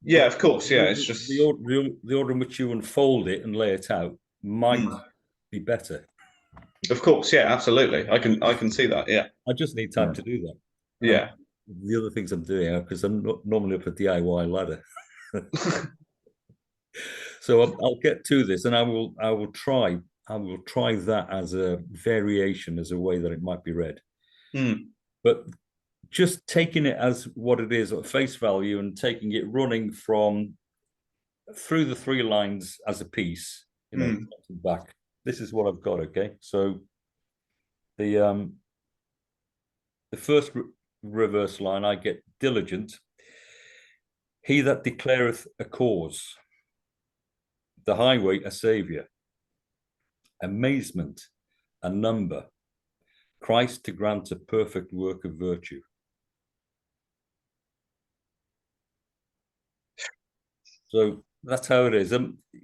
Yeah, of course. Yeah, it's just the order in which you unfold it and lay it out might be better. Of course, yeah, absolutely. I can see that. Yeah, I just need time to do that. Yeah. The other things I'm doing, because I'm not normally up a DIY ladder. So I'll get to this, and I will try that as a variation, as a way that it might be read. But just taking it as what it is at face value and taking it running from through the 3 lines as a piece, back. This is what I've got. Okay, so the first reverse line, I get diligent. He that declareth a cause, the highway a saviour, amazement a number, Christ to grant a perfect work of virtue. So that's how it is.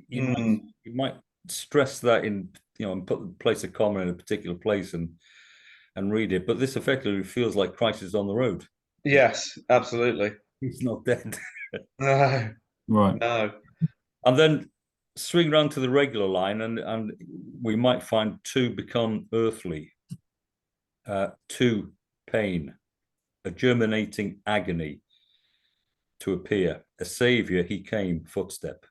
You might stress that in, and place a comma in a particular place and read it, but this effectively feels like Christ is on the road. Yes, absolutely. He's not dead. No. Right. No. And then swing round to the regular line, and we might find to become earthly, to pain, a germinating agony to appear. A saviour, he came, footstep.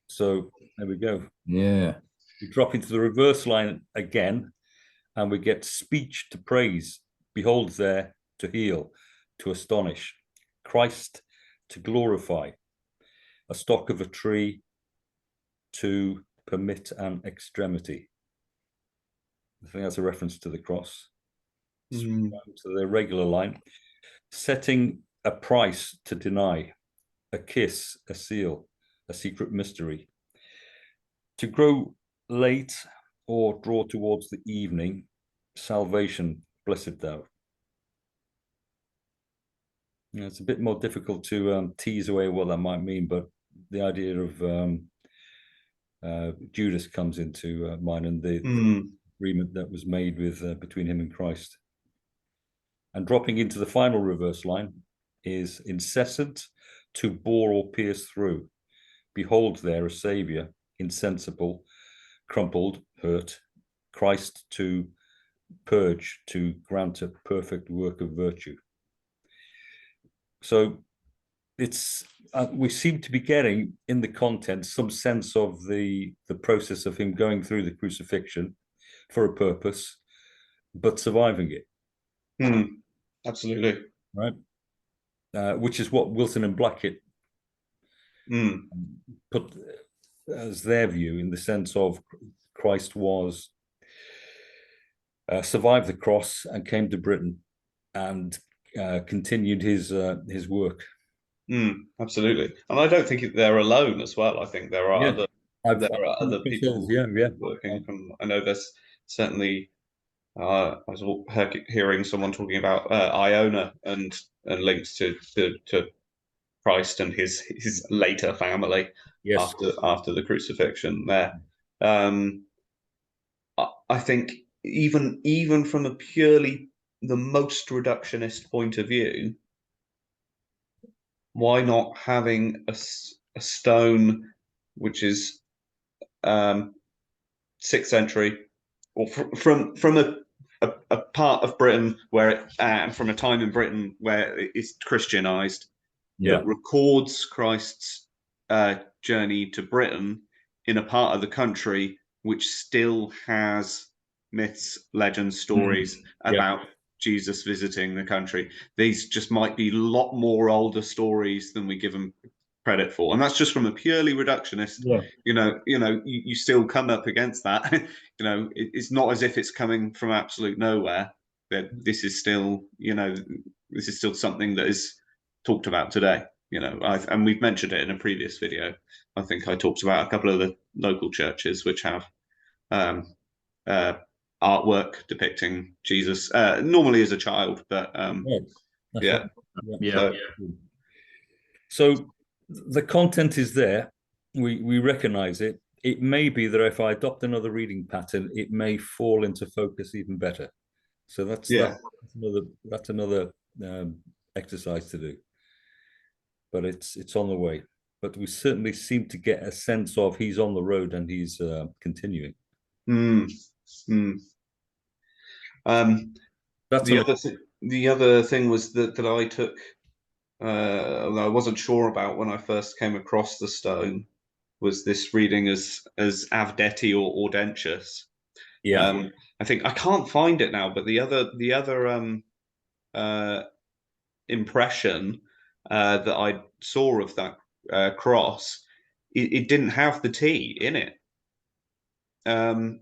So there we go. Yeah. We drop into the reverse line again, and we get speech to praise. Behold there to heal, to astonish. Christ to glorify. A stock of a tree to permit an extremity. I think that's a reference to the cross. To the regular line. Setting a price to deny. A kiss, a seal, a secret mystery. To grow late or draw towards the evening. Salvation, blessed thou. Yeah, it's a bit more difficult to tease away what that might mean, but the idea of Judas comes into mind, and the agreement that was made with between him and Christ. And dropping into the final reverse line is incessant, to bore or pierce through. Behold there a saviour, insensible, crumpled, hurt. Christ to purge, to grant a perfect work of virtue. So it's we seem to be getting in the content some sense of the process of him going through the crucifixion for a purpose, but surviving it. Absolutely. Right. Which is what Wilson and Blackett put as their view, in the sense of Christ was survived the cross and came to Britain and continued his work. Absolutely, and I don't think they're alone as well. I think there are other people working from. I know there's certainly. I was hearing someone talking about Iona and links to Christ and his later family after the crucifixion. There, I think even from a purely the most reductionist point of view, why not having a stone which is 6th century, or from a part of Britain where from a time in Britain where it's Christianized, that records Christ's journey to Britain in a part of the country which still has myths, legends, stories about Jesus visiting the country. These just might be a lot more older stories than we give them credit for, and that's just from a purely reductionist. You still come up against that. It's not as if it's coming from absolute nowhere. That this is still something that is talked about today. And we've mentioned it in a previous video. I think I talked about a couple of the local churches which have artwork depicting Jesus, normally as a child, but So the content is there. We recognize it. It may be that if I adopt another reading pattern, it may fall into focus even better. So that's another exercise to do. But it's on the way. But we certainly seem to get a sense of he's on the road and he's continuing. The other thing was that I took, although I wasn't sure about when I first came across the stone, was this reading as Avdeti or Audentius. I think I can't find it now, but the other impression that I saw of that cross, it didn't have the T in it.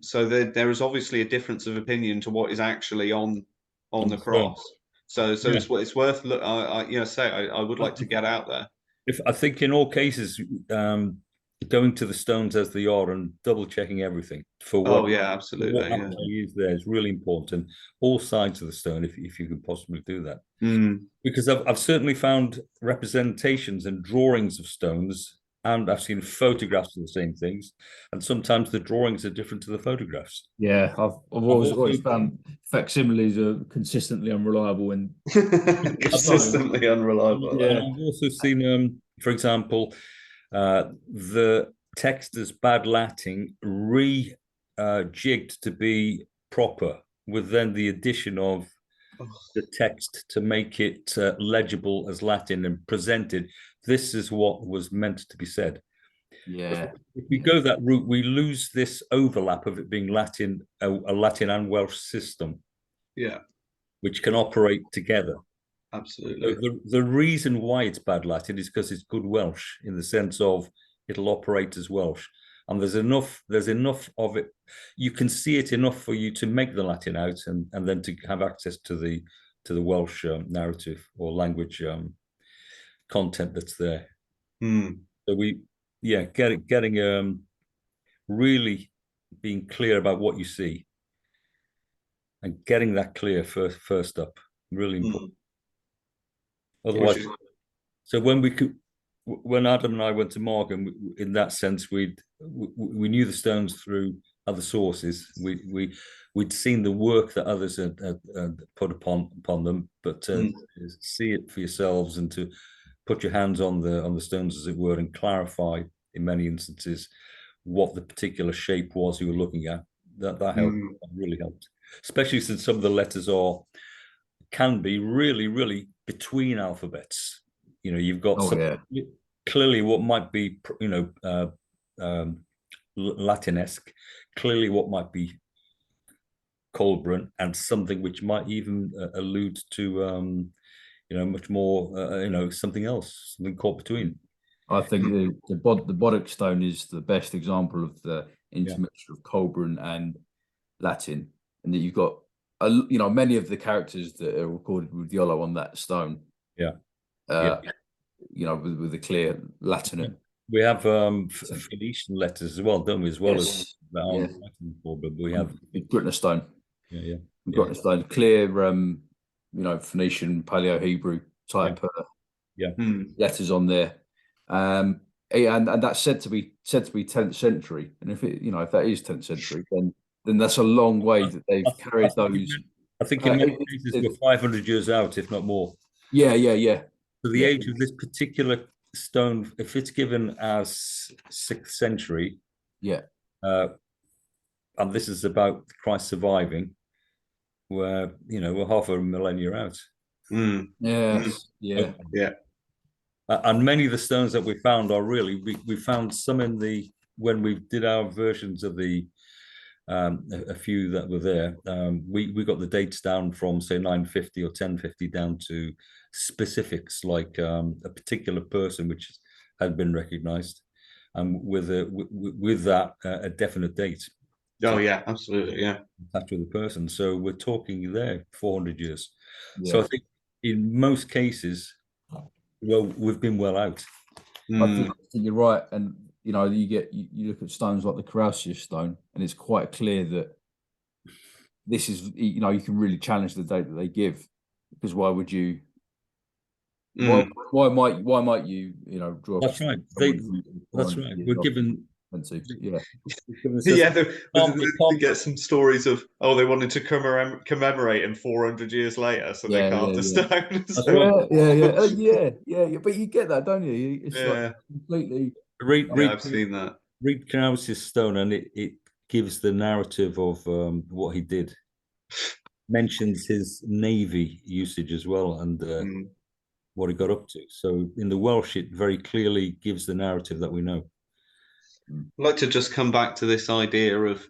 So there is obviously a difference of opinion to what is actually on the cross. So it's worth look. I would like to get out there. I think in all cases, going to the stones as they are and double checking everything for what. Absolutely. What actually is there is really important. All sides of the stone, if you can possibly do that. Because I've certainly found representations and drawings of stones, and I've seen photographs of the same things, and sometimes the drawings are different to the photographs. Yeah, I've always found facsimiles are consistently unreliable and consistently unreliable. Yeah, I've also seen, for example, the text as bad Latin jigged to be proper, with then the addition of the text to make it legible as Latin and presented. This is what was meant to be said. Yeah. If we go that route, we lose this overlap of it being Latin, a Latin and Welsh system. Yeah. Which can operate together. Absolutely. The reason why it's bad Latin is because it's good Welsh, in the sense of it'll operate as Welsh. And there's enough of it. You can see it enough for you to make the Latin out, and then to have access to the Welsh narrative or language content that's there. So getting really being clear about what you see, and getting that clear first up, really important. Otherwise, so when Adam and I went to Morgan, in that sense, we knew the stones through other sources. We'd seen the work that others had put upon them, but to see it for yourselves and to put your hands on the stones, as it were, and clarify in many instances what the particular shape was you were looking at. That helped. That really helped, especially since some of the letters can be really between alphabets. You've got clearly what might be Latinesque, clearly what might be Colburn, and something which might even allude to much more something else, something caught between. I think the Bardic stone is the best example of the intermixture of Colburn and Latin, and that you've got many of the characters that are recorded with yellow on that stone. With a clear Latin. We have Phoenician letters as well, don't we? As well as that aren't Latin before, but we have Gritna stone. Gritna stone, clear, Phoenician, Paleo Hebrew type letters on there. And that's said to be 10th century. And if that is 10th century, then that's a long way that they've carried those. I think in many cases we're 500 years out, if not more. Yeah. So the age of this particular stone, if it's given as 6th century, and this is about Christ surviving, where we're half a millennia out. And many of the stones that we found are really we found some when we did our versions of the a few that were there, we got the dates down from say 950 or 1050 down to specifics like a particular person which had been recognized, and with that a definite date. Absolutely, After the person. So we're talking there 400 years. So I think in most cases, we've been well out. I think you're right, and you look at stones like the Carausius stone, and it's quite clear that this is you can really challenge the date that they give, because why would you? Why might you draw? That's right. That's right. We're given. They get some stories of they wanted to commemorate him 400 years later, so they carved the stone. But you get that, don't you? It's like completely. I've seen that. Read Krause's stone, and it gives the narrative of what he did. Mentions his navy usage as well, and what he got up to. So in the Welsh, it very clearly gives the narrative that we know. I'd like to just come back to this idea of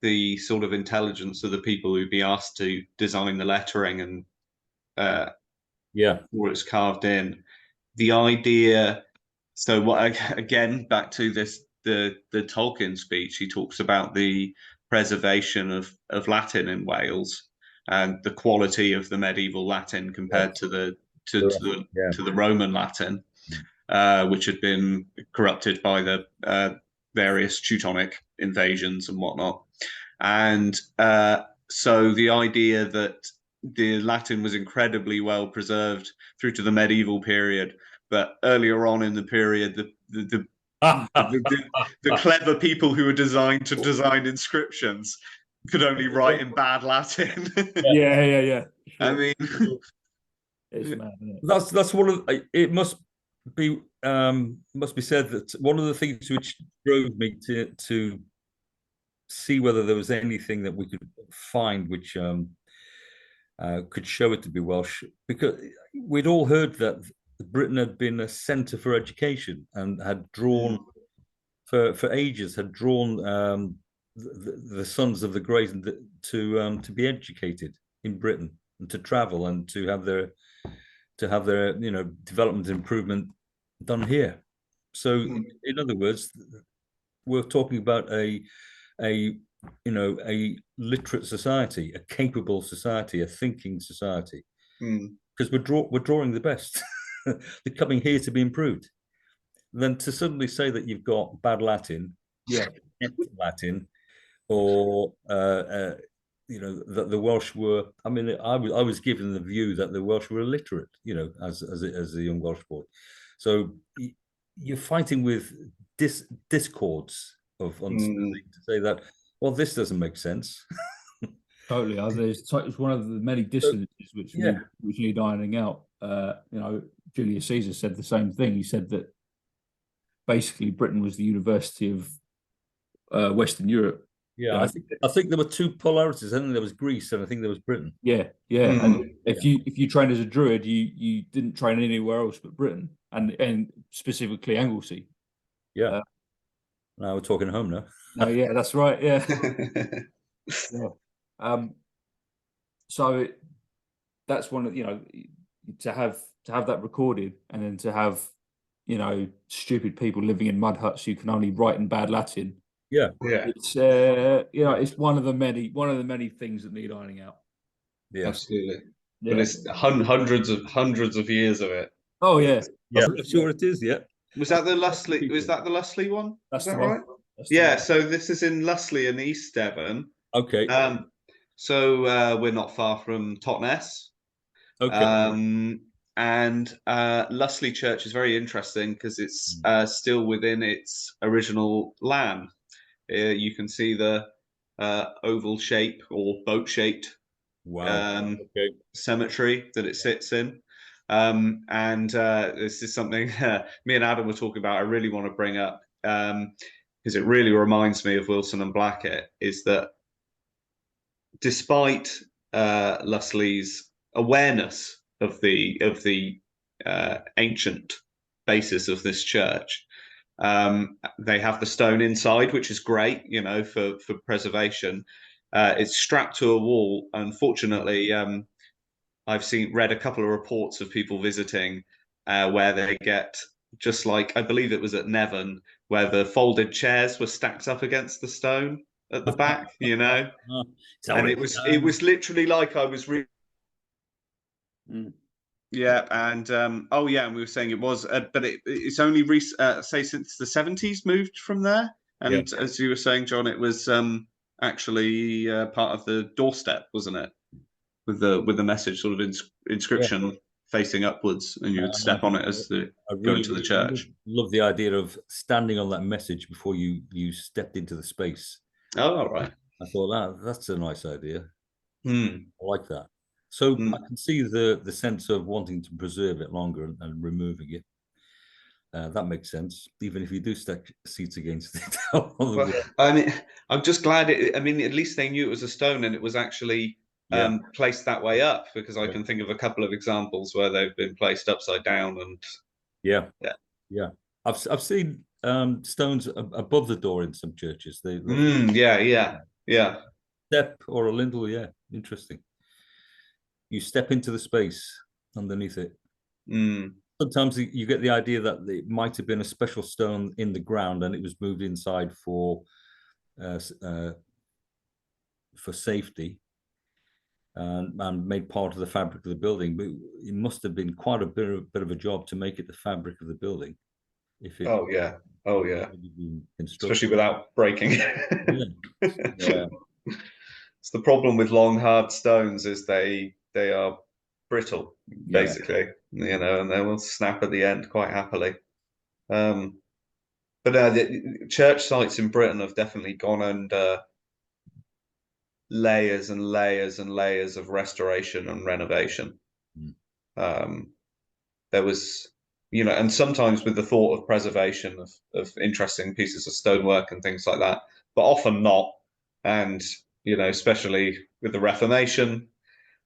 the sort of intelligence of the people who'd be asked to design the lettering and where it's carved in. The idea. So again, back to the Tolkien speech, he talks about the preservation of Latin in Wales and the quality of the medieval Latin compared to the Roman Latin, which had been corrupted by the various Teutonic invasions and whatnot. And so the idea that the Latin was incredibly well preserved through to the medieval period, but earlier on in the period, the clever people who were designed to design inscriptions could only write in bad Latin. Yeah. I mean, it's mad, isn't it? That's one of it. Must be said that one of the things which drove me to see whether there was anything that we could find which could show it to be Welsh, because we'd all heard that Britain had been a centre for education and had drawn for ages, had drawn the sons of the great to be educated in Britain and to travel and to have their development and improvement done here. So in other words, we're talking about a literate society, a capable society, a thinking society, because we're drawing the best. They're coming here to be improved. Then to suddenly say that you've got bad Latin, Latin, or that the Welsh were. I mean, I was given the view that the Welsh were illiterate, as a young Welsh boy. So you're fighting with discords of understanding to say that, well, this doesn't make sense. Totally. It's one of the many dissonances which need ironing out. Julius Caesar said the same thing. He said that basically Britain was the university of Western Europe. Yeah, I think there were two polarities. I think there was Greece and I think there was Britain. Yeah. And if you trained as a Druid, you didn't train anywhere else but Britain, and specifically Anglesey. Yeah. Now we're talking home now. No, yeah, that's right. Yeah. So that's one of to have that recorded, and then to have stupid people living in mud huts who can only write in bad Latin. Yeah. It's it's one of the many things that need ironing out. Yeah, absolutely. Yeah. But it's hundreds of years of it. Oh yeah, I'm sure it is. Yeah. Was that the Lustleigh? Was that the Lustleigh one? That's that right? Yeah. So this is in Lustleigh in East Devon. Okay. So we're not far from Totnes. Okay. And Lustleigh Church is very interesting because it's still within its original land. You can see the oval shape or boat-shaped cemetery that it sits in. And this is something me and Adam were talking about. I really want to bring up because it really reminds me of Wilson and Blackett. Is that despite Lustleigh's awareness of the ancient basis of this church, they have the stone inside, which is great, for preservation. It's strapped to a wall. Unfortunately, I've read a couple of reports of people visiting where they get, just like I believe it was at Nevern, where the folded chairs were stacked up against the stone at the back, and it was literally like I was reading. Yeah, and and we were saying it was, but it's only say since the 70s moved from there, and as you were saying, John, it was actually part of the doorstep, wasn't it, with the message sort of inscription facing upwards, and you would step on it as go into the church. Love the idea of standing on that message before you stepped into the space. Oh, all right. I thought that's a nice idea. I like that. So I can see the sense of wanting to preserve it longer and removing it. That makes sense, even if you do stack seats against it. Well, I mean, I'm just glad at least they knew it was a stone and it was actually placed that way up, because I can think of a couple of examples where they've been placed upside down. And I've seen stones above the door in some churches. Step or a lintel. Interesting. You step into the space underneath it. Sometimes you get the idea that it might have been a special stone in the ground and it was moved inside for safety and made part of the fabric of the building. But it must have been quite a bit of a job to make it the fabric of the building. Especially without breaking. It's the problem with long hard stones is they are brittle, basically, and they will snap at the end quite happily. But the church sites in Britain have definitely gone under layers and layers and layers of restoration and renovation. There was, and sometimes with the thought of preservation of interesting pieces of stonework and things like that, but often not. and especially with the Reformation,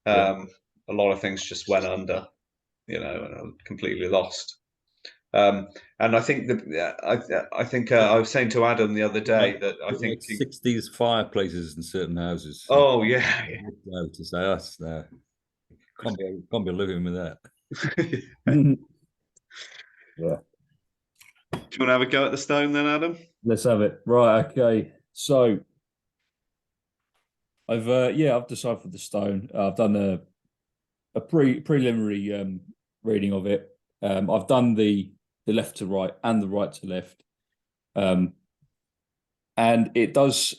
a lot of things just went under, and are completely lost. And I think I was saying to Adam the other day that I think 60s fireplaces in certain houses. Oh yeah, to say us can't be living with that. Yeah. Do you want to have a go at the stone then, Adam? Let's have it. Right. Okay. So I've deciphered the stone. I've done a preliminary reading of it. I've done the left to right and the right to left, and it does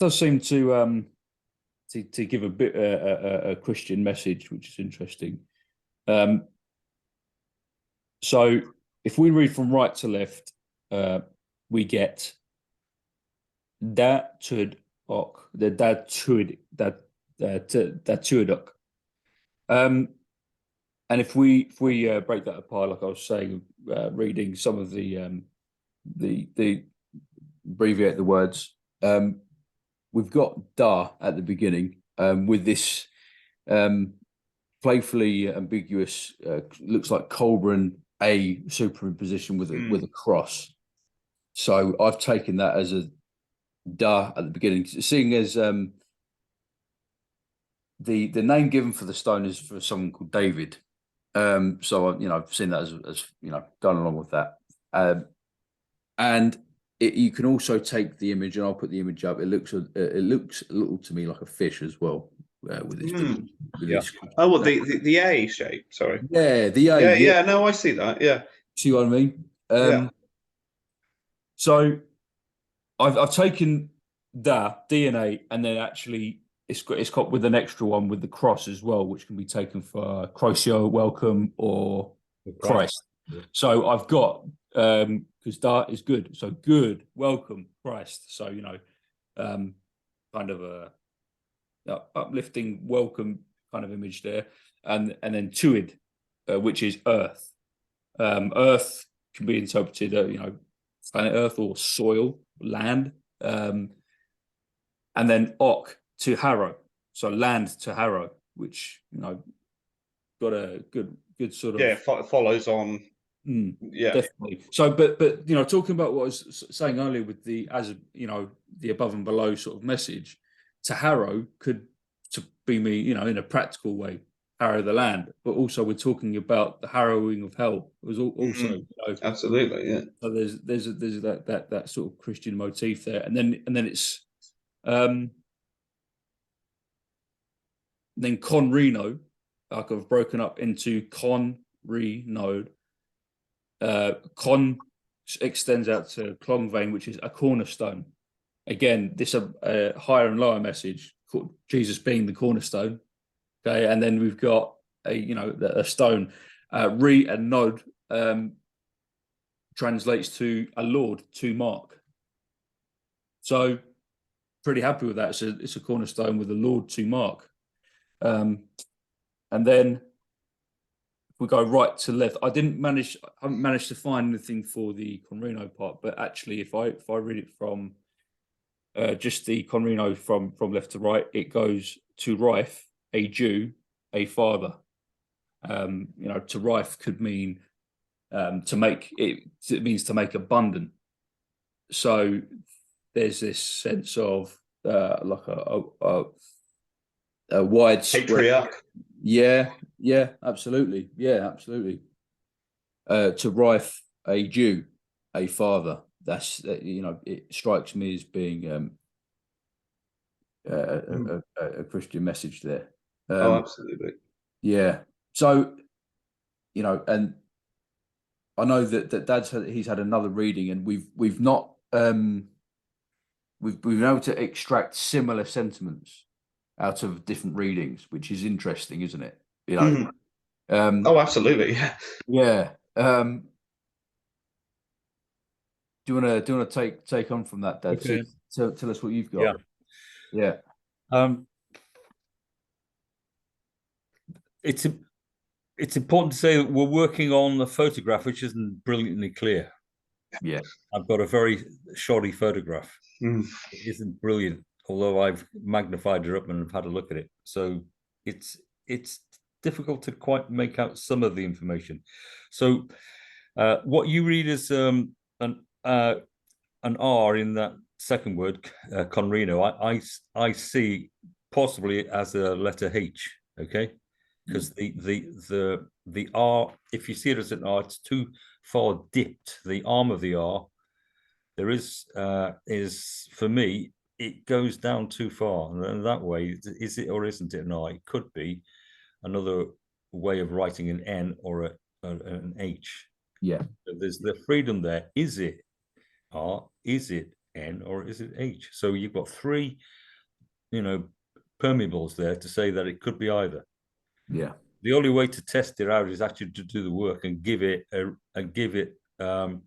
seem to give a bit a Christian message, which is interesting. So if we read from right to left, we get da tud ok, the da tud da tuadok. And if we break that apart, like I was saying, reading some of the abbreviate the words, we've got da at the beginning, with this playfully ambiguous, looks like Colburn A superimposition with a cross. So I've taken that as a da at the beginning, seeing as the name given for the stone is for someone called David. So I've seen that as gone along with that. And you can also take the image, and I'll put the image up. It looks a little to me like a fish as well, with this. This oh, what the A shape? Sorry. Yeah, the A. Yeah. No, I see that. Yeah. See what I mean? Yeah. So I've taken that DNA, and then actually it's got with an extra one with the cross as well, which can be taken for Crocio, welcome, or Christ. Yeah. So I've got because that is good. So good, welcome, Christ. So kind of a uplifting, welcome kind of image there, and then tuid, which is earth. Earth can be interpreted, planet Earth or soil, land, and then ok to harrow, so land to harrow, which got a good sort of follows on. Definitely. So, but talking about what I was saying earlier with the the above and below sort of message, to harrow could to be me in a practical way, harrow the land, but also we're talking about the harrowing of hell. It was also absolutely, yeah. So there's that sort of Christian motif there, and then it's then con reno, like I've broken up into con re node. Con extends out to Clongvain, which is a cornerstone. Again, this a higher and lower message, Jesus being the cornerstone. Okay, and then we've got a stone. Re and node translates to a lord, to mark. So pretty happy with that. It's a cornerstone with a lord to mark. And then we go right to left. I haven't managed to find anything for the Conreno part, but actually if I read it from just the Conreno from left to right, it goes to Rife, a Jew, a father. To Rife could mean to make it. It means to make abundant. So there's this sense of like a widespread patriarch. Yeah, absolutely. Yeah, absolutely. To Rife, a Jew, a father. That's it strikes me as being a Christian message there. Absolutely. Yeah. So and I know that he's had another reading, and we've not we've been able to extract similar sentiments out of different readings, which is interesting, isn't it? Absolutely, yeah. Yeah. Do you want to take on from that, Dad? Okay. So tell us what you've got. Yeah. It's important to say that we're working on a photograph which isn't brilliantly clear. Yeah. I've got a very shoddy photograph. It isn't brilliant although I've magnified it up and have had a look at it. So it's difficult to quite make out some of the information. So what you read as an R in that second word, Conrino, I see possibly as a letter H, okay? Because the R, if you see it as an R, it's too far dipped. The arm of the R, there is for me, it goes down too far, and that way, is it or isn't it an R? It could be another way of writing an N or an H. Yeah. So there's the freedom there. Is it R? Is it N? Or is it H? So you've got three, permeables there to say that it could be either. Yeah. The only way to test it out is actually to do the work and give it an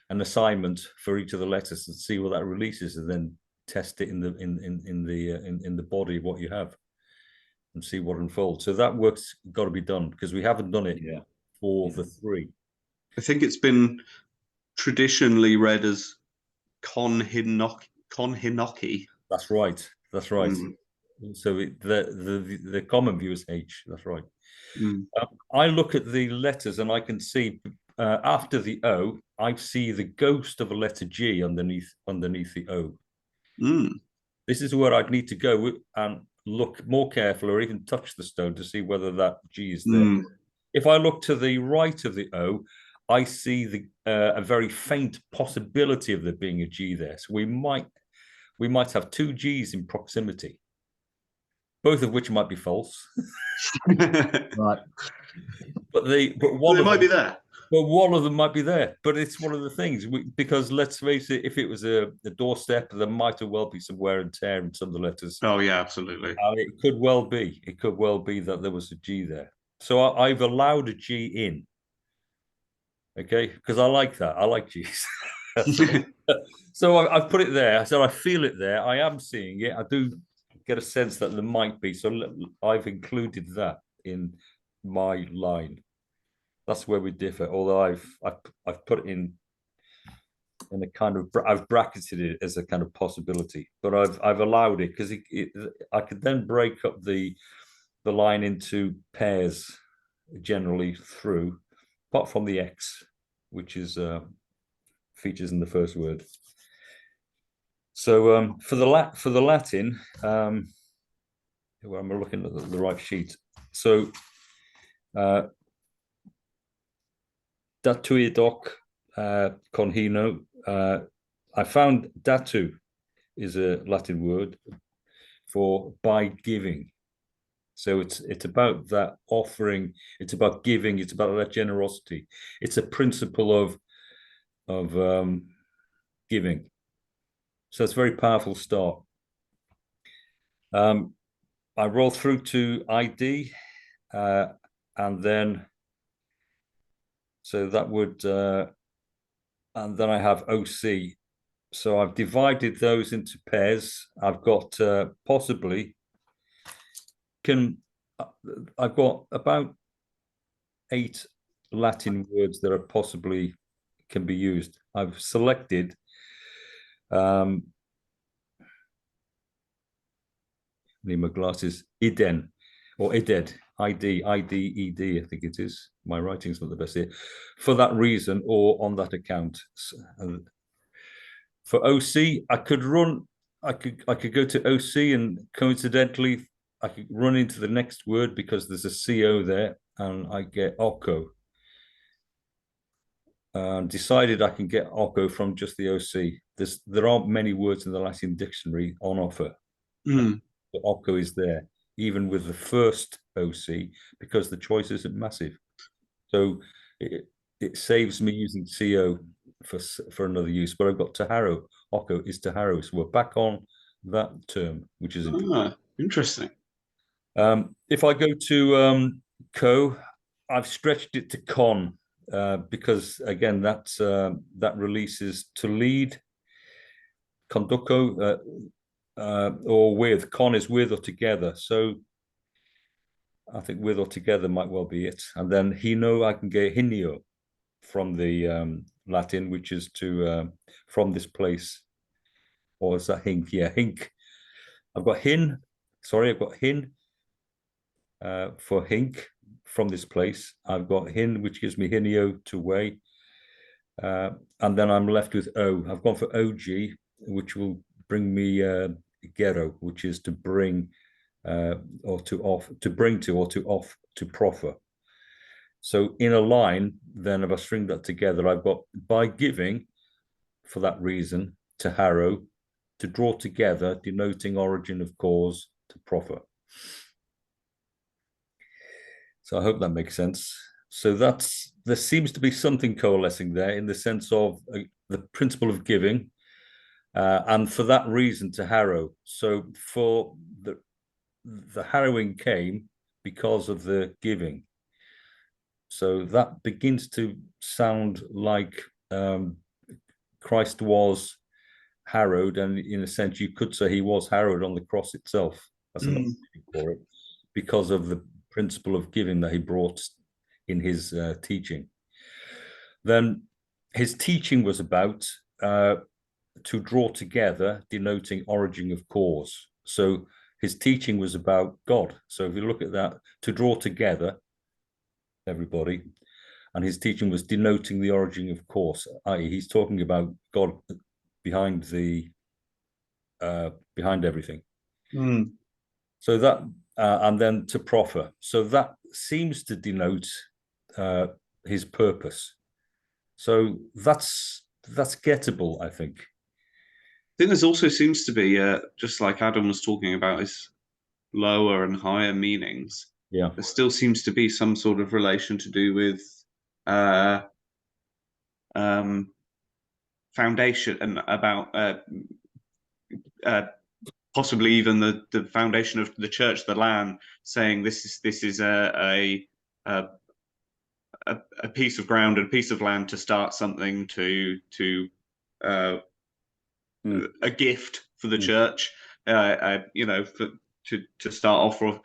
assignment for each of the letters and see what that releases, and then test it in the body of what you have and see what unfolds. So that work's got to be done, because we haven't done it for the three. I think it's been traditionally read as Conhinoki. That's right. That's right. So the common view is H. That's right. I look at the letters and I can see after the O, I see the ghost of a letter G underneath the O. This is where I'd need to go and look more carefully, or even touch the stone to see whether that G is there. If I look to the right of the O, I see a very faint possibility of there being a G there. So we might have two G's in proximity, both of which might be false. Right. But one might be there. Well, one of them might be there, but it's one of the things, because let's face it, if it was a doorstep, there might well be some wear and tear in some of the letters. Oh yeah, absolutely. It could well be. It could well be that there was a G there. So I've allowed a G in. Okay, because I like that. I like G's. So I've put it there. So I feel it there. I am seeing it. I do get a sense that there might be. So I've included that in my line. That's where we differ. Although I've put it in a kind of, I've bracketed it as a kind of possibility, but I've allowed it because I could then break up the line into pairs generally through, apart from the X, which is features in the first word. So for the Latin, well, I'm looking at the right sheet. So datuidoc conhino. I found datu is a Latin word for by giving. So it's about that offering. It's about giving. It's about that generosity. It's a principle of giving. So it's a very powerful start. I roll through to ID, and then so that would, and then I have OC. So I've divided those into pairs. I've got possibly I've got about 8 Latin words that are possibly can be used. I've selected need my glasses. Iden or ided, ID, I think it is. My writing's not the best here. For that reason or on that account. For OC, I could go to OC and coincidentally I could run into the next word because there's a CO there and I get OCO. Decided I can get OCO from just the OC. There aren't many words in the Latin dictionary on offer. The OCO is there, even with the first OC, because the choice isn't massive. So it saves me using CO for another use. But I've got Taharo. OCO is Taharo. So we're back on that term, which is interesting. If I go to co, I've stretched it to con because again that releases to lead, conduco, or with. Con is with or together. So I think with or together might well be it. And then hino, I can get hinio from the Latin, which is to from this place. Or is that hink? Yeah, hink. I've got hin. Sorry, I've got hin for hink from this place. I've got hin, which gives me hinio to way. And then I'm left with O. I've gone for OG, which will bring me gero, which is to bring or to off, to bring to or to off, to proffer. So in a line, then if I string that together, I've got by giving, for that reason, to harrow, to draw together, denoting origin of cause, to proffer. So I hope that makes sense. So there seems to be something coalescing there in the sense of the principle of giving, and for that reason to harrow. So for the harrowing came because of the giving. So that begins to sound like Christ was harrowed, and in a sense you could say he was harrowed on the cross itself. That's another name for it, because of the principle of giving that he brought in his teaching. Then his teaching was about to draw together, denoting origin of cause. So his teaching was about God. So if you look at that, to draw together everybody, and his teaching was denoting the origin of cause, i.e. he's talking about God behind the behind everything. So that and then to proffer. So that seems to denote his purpose. So that's gettable, I think. I think there also seems to be, just like Adam was talking about, his lower and higher meanings. Yeah, there still seems to be some sort of relation to do with foundation, and about possibly even the foundation of the church, the land, saying this is a piece of ground and a piece of land to start something, to a gift for the church, you know, to start off with.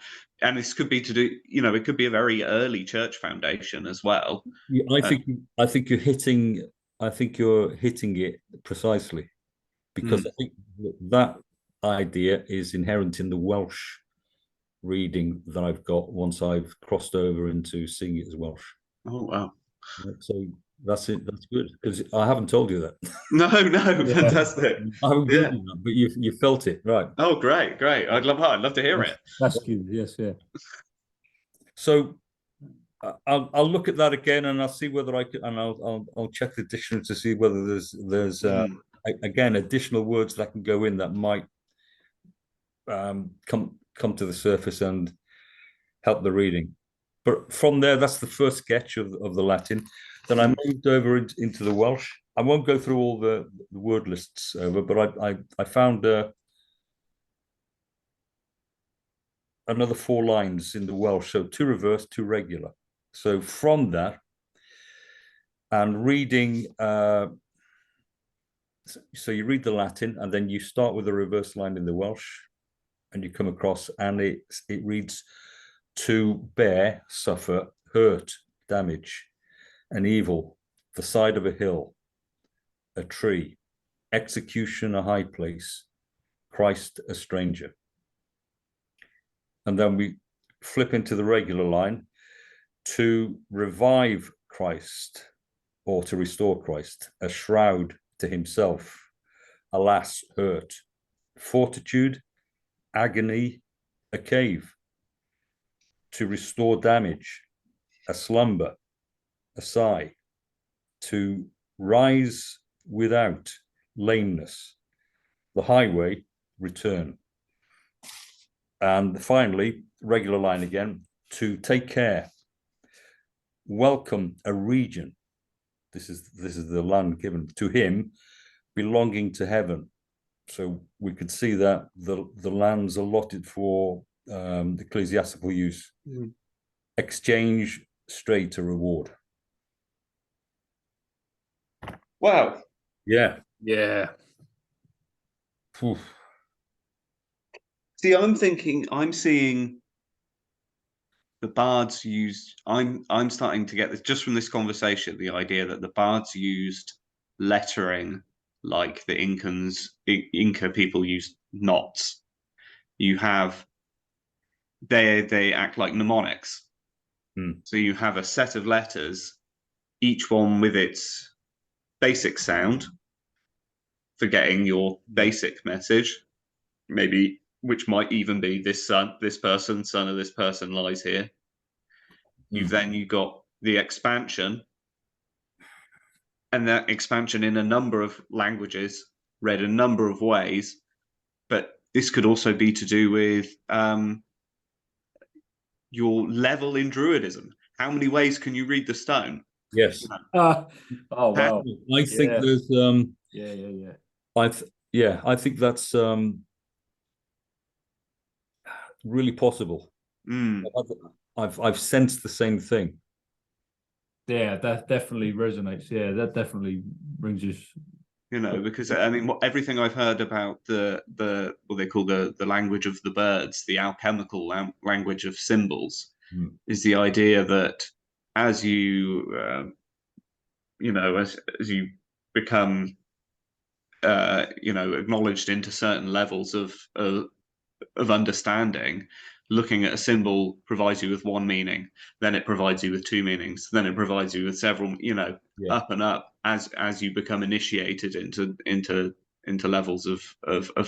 And this could be to do, you know, it could be a very early church foundation as well. I think you're hitting it precisely, because I think that idea is inherent in the Welsh reading that I've got once I've crossed over into seeing it as Welsh. Oh wow! So that's it. That's good, because I haven't told you that. No, fantastic. I haven't Googled that, but you felt it, right? Oh, great. I'd love to hear it. That's good. Yes, yeah. So I'll look at that again, and I'll see whether I can, and I'll check the dictionary to see whether there's again additional words that can go in that might come to the surface and help the reading. But from there, that's the first sketch of the Latin. Then I moved over into the Welsh. I won't go through all the word lists over, but I found another 4 lines in the Welsh. So 2 reverse, 2 regular. So from that, and reading, so you read the Latin, and then you start with a reverse line in the Welsh, and you come across, and it reads, to bear, suffer, hurt, damage, an evil, the side of a hill, a tree, execution, a high place, Christ, a stranger. And then we flip into the regular line, to revive Christ, or to restore Christ, a shroud to himself, alas, hurt, fortitude, agony, a cave, to restore damage, a slumber, a sigh, to rise without, lameness, the highway, return. And finally, regular line again, to take care, welcome, a region. This is the land given to him, belonging to heaven. So we could see that the land's allotted for ecclesiastical use. Exchange, straight, a reward. Wow. Yeah. Oof. See, I'm seeing the bards used. I'm starting to get this just from this conversation, the idea that the bards used lettering like the Inca people used knots. you have they act like mnemonics. So you have a set of letters, each one with its basic sound for getting your basic message, maybe, which might even be this person, son of this person lies here. You've got the expansion, and that expansion in a number of languages, read a number of ways, but this could also be to do with your level in Druidism. How many ways can you read the stone? Yes. You know? Oh wow! I think there's I think that's really possible. I've sensed the same thing. Yeah, that definitely resonates. Yeah, that definitely brings us. You know, because I mean, everything I've heard about the what they call the language of the birds, the alchemical language of symbols, is the idea that as you you know, as you become you know, acknowledged into certain levels of understanding, looking at a symbol provides you with one meaning, then it provides you with two meanings, then it provides you with several, you know, up and up as you become initiated into levels of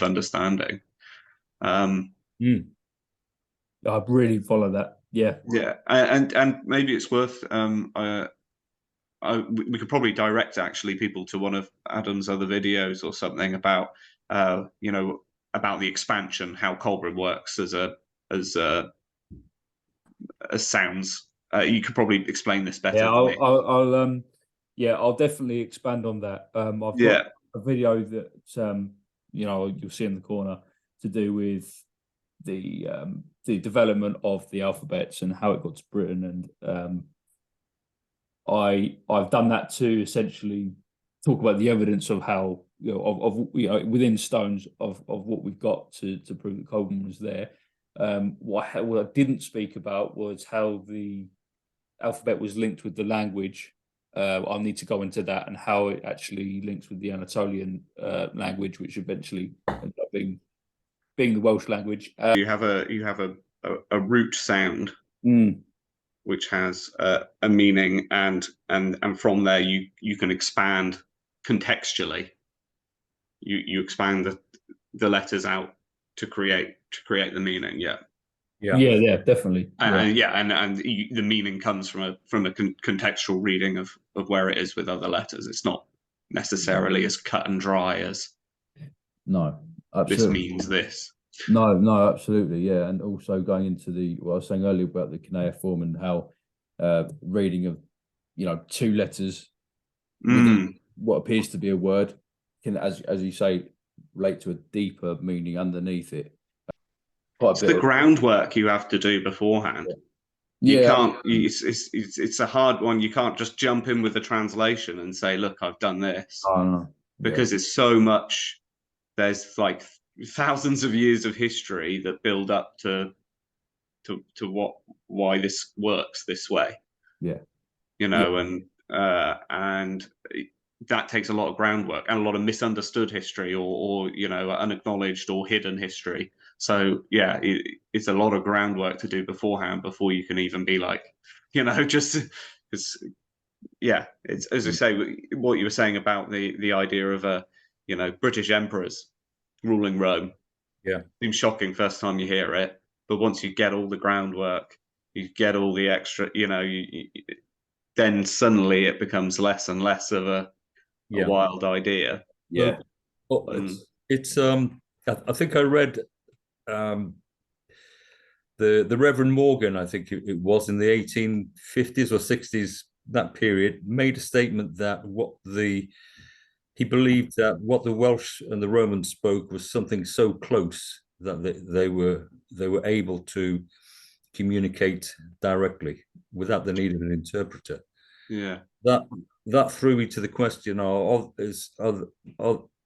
understanding. I really follow that. Yeah, and maybe it's worth we could probably direct actually people to one of Adam's other videos or something about you know, about the expansion, how Colburn works as sounds. You could probably explain this better. Yeah, I'll definitely expand on that. I've got a video that you know, you'll see in the corner to do with the development of the alphabets and how it got to Britain, and I've done that to essentially talk about the evidence of how, you know, of you know, within stones of what we've got to prove that Colburn was there. What I didn't speak about was how the alphabet was linked with the language. I'll need to go into that and how it actually links with the Anatolian language, which eventually ended up being the Welsh language. You have a root sound, which has a meaning, and from there you can expand contextually. You expand the letters out to create the meaning. Yeah, definitely. And the meaning comes from a contextual reading of where it is with other letters. It's not necessarily as cut and dry as this means this. No, absolutely, yeah. And also going into what I was saying earlier about the cuneiform and how reading of, you know, two letters within what appears to be a word can, as you say, relate to a deeper meaning underneath it. It's the groundwork you have to do beforehand. You can't. It's a hard one. You can't just jump in with a translation and say, "Look, I've done this," because it's so much. There's like thousands of years of history that build up to why this works this way. You know, and that takes a lot of groundwork and a lot of misunderstood history or you know, unacknowledged or hidden history. So yeah, it's a lot of groundwork to do beforehand before you can even be like, you know, just because it's, as I say, what you were saying about the idea of you know, British emperors ruling Rome. Seems shocking first time you hear it, but once you get all the groundwork, you get all the extra, you know, then suddenly it becomes less and less of a wild idea. It's I think I read the Reverend Morgan, I think it was in the 1850s or 60s, that period, made a statement that he believed that what the Welsh and the Romans spoke was something so close that they were able to communicate directly without the need of an interpreter. That threw me to the question: are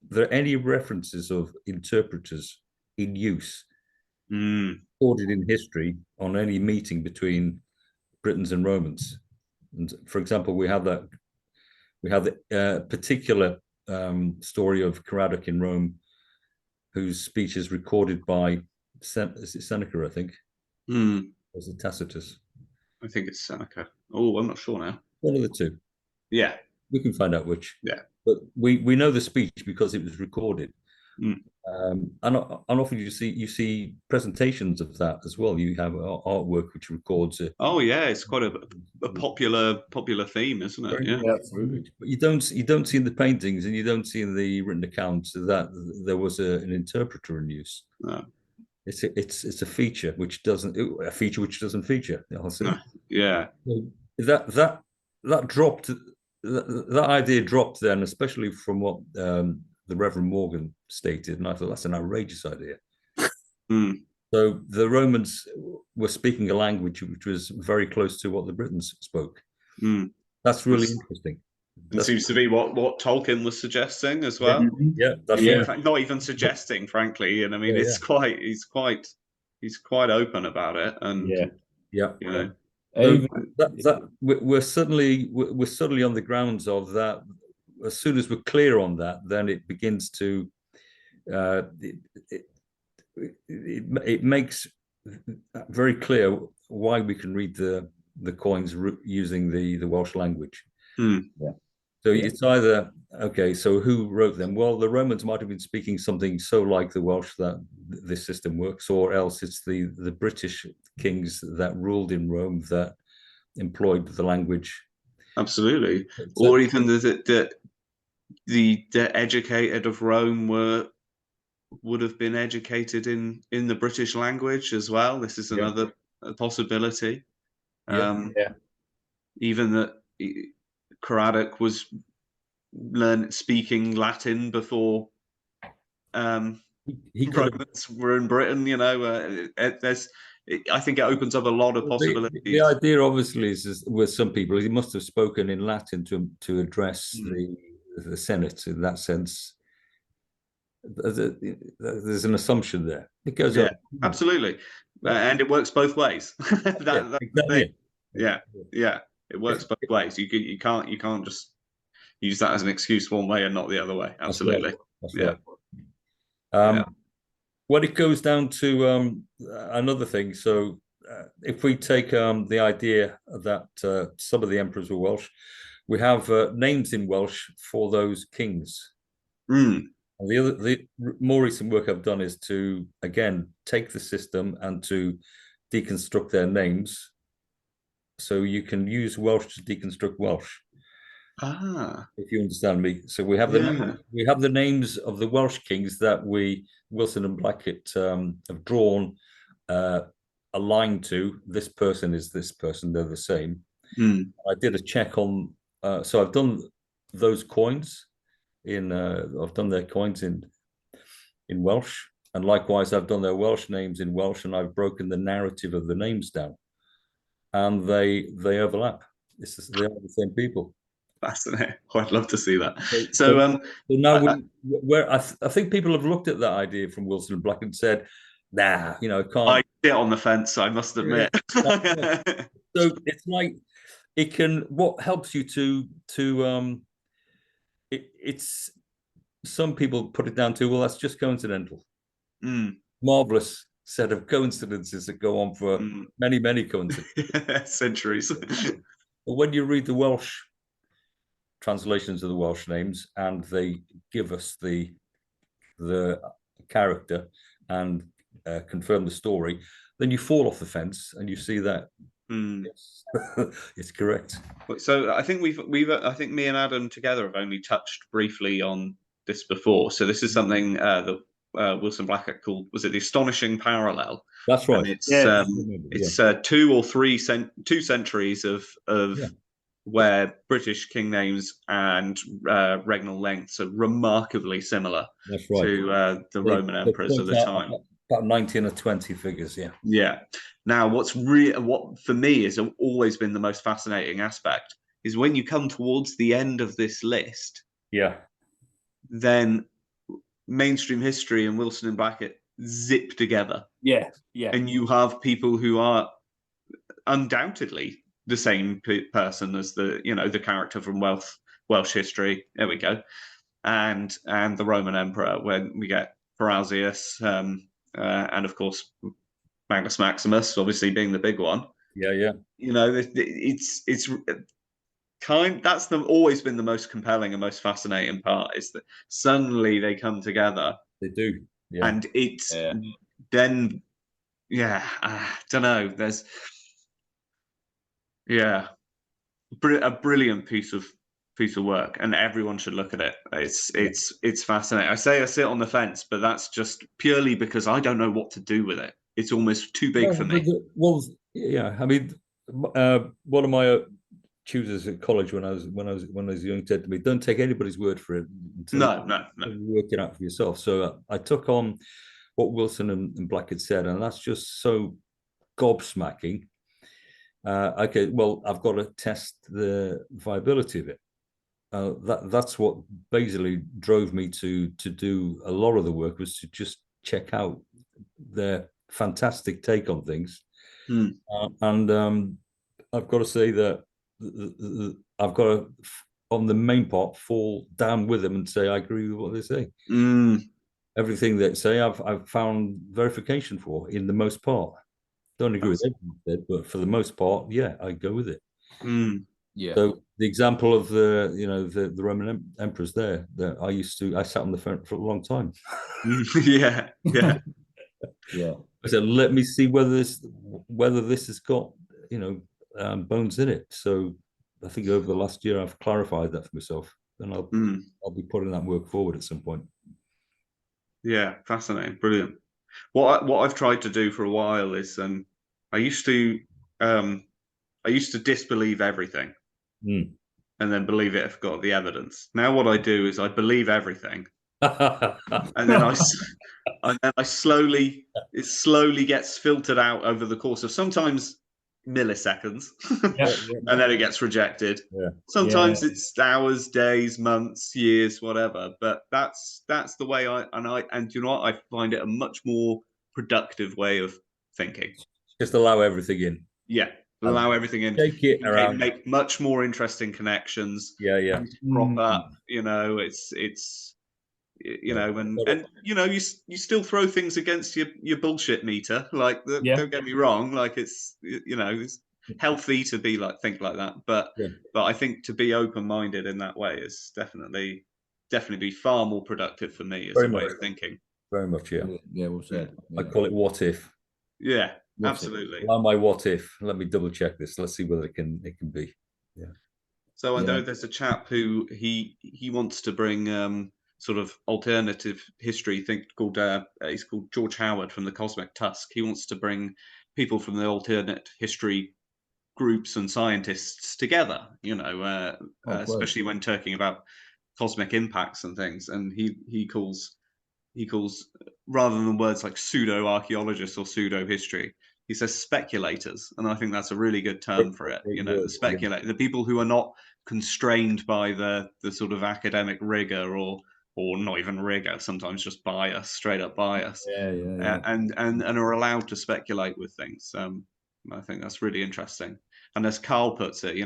there any references of interpreters in use recorded in history on any meeting between Britons and Romans? And for example, we have the particular story of Caradoc in Rome, whose speech is recorded by is it Seneca, I think. Or is it Tacitus? I think it's Seneca. Oh, I'm not sure now. One of the two. Yeah. We can find out which. Yeah. But we know the speech because it was recorded. And often you see presentations of that as well. You have artwork which records it. Oh yeah, it's quite a popular theme, isn't it? Yeah, absolutely. But you don't see in the paintings, and you don't see in the written accounts that there was an interpreter in use. No. It's a feature which doesn't feature. No. Yeah. That dropped. That idea dropped then, especially from what the Reverend Morgan stated, and I thought that's an outrageous idea. So the Romans were speaking a language which was very close to what the Britons spoke. That's really interesting. It seems to be what Tolkien was suggesting as well. Yeah, that's right. Not even suggesting, frankly, and I mean he's quite open about it, and you know. We're suddenly on the grounds of that. As soon as we're clear on that, then it begins to it makes very clear why we can read the coins using the Welsh language. So it's either so who wrote them? Well, the Romans might have been speaking something so like the Welsh that this system works, or else it's the British kings that ruled in Rome that employed the language. Absolutely. Or even the educated of Rome would have been educated in the British language as well. This is another possibility. Even that Caradoc was speaking Latin before Romans were in Britain. You know, I think it opens up a lot of possibilities. The idea, obviously, is with some people, he must have spoken in Latin to address the Senate. In that sense, there's an assumption there. It goes up. Absolutely, and it works both ways. Exactly. It works both ways. You can't just use that as an excuse one way and not the other way. Absolutely. That's right. When it goes down to another thing, so if we take the idea that some of the emperors were Welsh, we have names in Welsh for those kings. And the more recent work I've done is to, again, take the system and to deconstruct their names. So you can use Welsh to deconstruct Welsh. If you understand me. So we have the names of the Welsh kings that Wilson and Blackett have drawn a line to. This person is this person, they're the same. I did a check on so I've done those coins I've done their coins in Welsh, and likewise I've done their Welsh names in Welsh, and I've broken the narrative of the names down, and they overlap. They are the same people. Fascinating. I'd love to see that. So now I think people have looked at that idea from Wilson and Blackett and said, nah, can't. I get on the fence, I must admit. So it's like what helps you to it's some people put it down to, well, that's just coincidental. Marvelous set of coincidences that go on for many coincidences. Centuries. But when you read the Welsh translations of the Welsh names, and they give us the character and confirm the story, then you fall off the fence and you see that it's correct. So I think I think me and Adam together have only touched briefly on this before. So this is something that Wilson Blackett called, was it the astonishing parallel? That's right. And it's 2 or 3 2 centuries of where British king names and regnal lengths are remarkably similar to the Roman emperors of the time. About 19 or 20 figures, Yeah. Now, what for me has always been the most fascinating aspect is when you come towards the end of this list. Then mainstream history and Wilson and Blackett zip together. And you have people who are undoubtedly the same person as the character from Welsh history. There we go, and the Roman emperor, when we get Parrhasius, and of course Magnus Maximus, obviously being the big one. Yeah. You know, it's that's always been the most compelling and most fascinating part, is that suddenly they come together. They do, yeah. And it's then, I don't know. There's, a brilliant piece of work, and everyone should look at it. It's fascinating. I say I sit on the fence, but that's just purely because I don't know what to do with it. It's almost too big for me. Well, yeah. I mean, one of my tutors at college when I was young said to me, "Don't take anybody's word for it. No. Work it out for yourself." So I took on what Wilson and Black had said, and that's just so gobsmacking. Okay, well, I've got to test the viability of it. That's what basically drove me to do a lot of the work, was to just check out their fantastic take on things. And I've got to say that I've got to, on the main part, fall down with them and say I agree with what they say. Everything they say, I've found verification for, in the most part. Don't agree with everything, but for the most part, yeah, I go with it. Yeah. So the example of the Roman emperors there, that I sat on the front for a long time. Yeah. I said, let me see whether this has got bones in it. So I think over the last year I've clarified that for myself, and I'll be putting that work forward at some point. Yeah, fascinating, brilliant. What I've tried to do for a while is I used to disbelieve everything and then believe it if I've got the evidence. Now what I do is I believe everything, and then it slowly gets filtered out over the course of sometimes milliseconds, and then it gets rejected. Sometimes it's hours, days, months, years, whatever. But that's the way and you know what, I find it a much more productive way of thinking. Just allow everything in. Allow everything in. Take it around. Make much more interesting connections. Prop up. It's and you still throw things against your bullshit meter. Like, don't get me wrong. Like, it's healthy to be think like that. But I think to be open-minded in that way is definitely be far more productive for me as a way of thinking. Very much, yeah. Yeah, well said. I call it what if. Yeah, absolutely. Allow my what if. Let me double check this. Let's see whether it can be. Yeah. So I know there's a chap who he wants to bring sort of alternative history called he's called George Howard from the Cosmic Tusk. He wants to bring people from the alternate history groups and scientists together, especially when talking about cosmic impacts and things. And he calls rather than words like pseudo archaeologists or pseudo history, he says speculators, and I think that's a really good term for it. The people who are not constrained by the sort of academic rigor or not even rigor, sometimes just bias, straight up bias, and are allowed to speculate with things. I think that's really interesting. And as Carl puts it,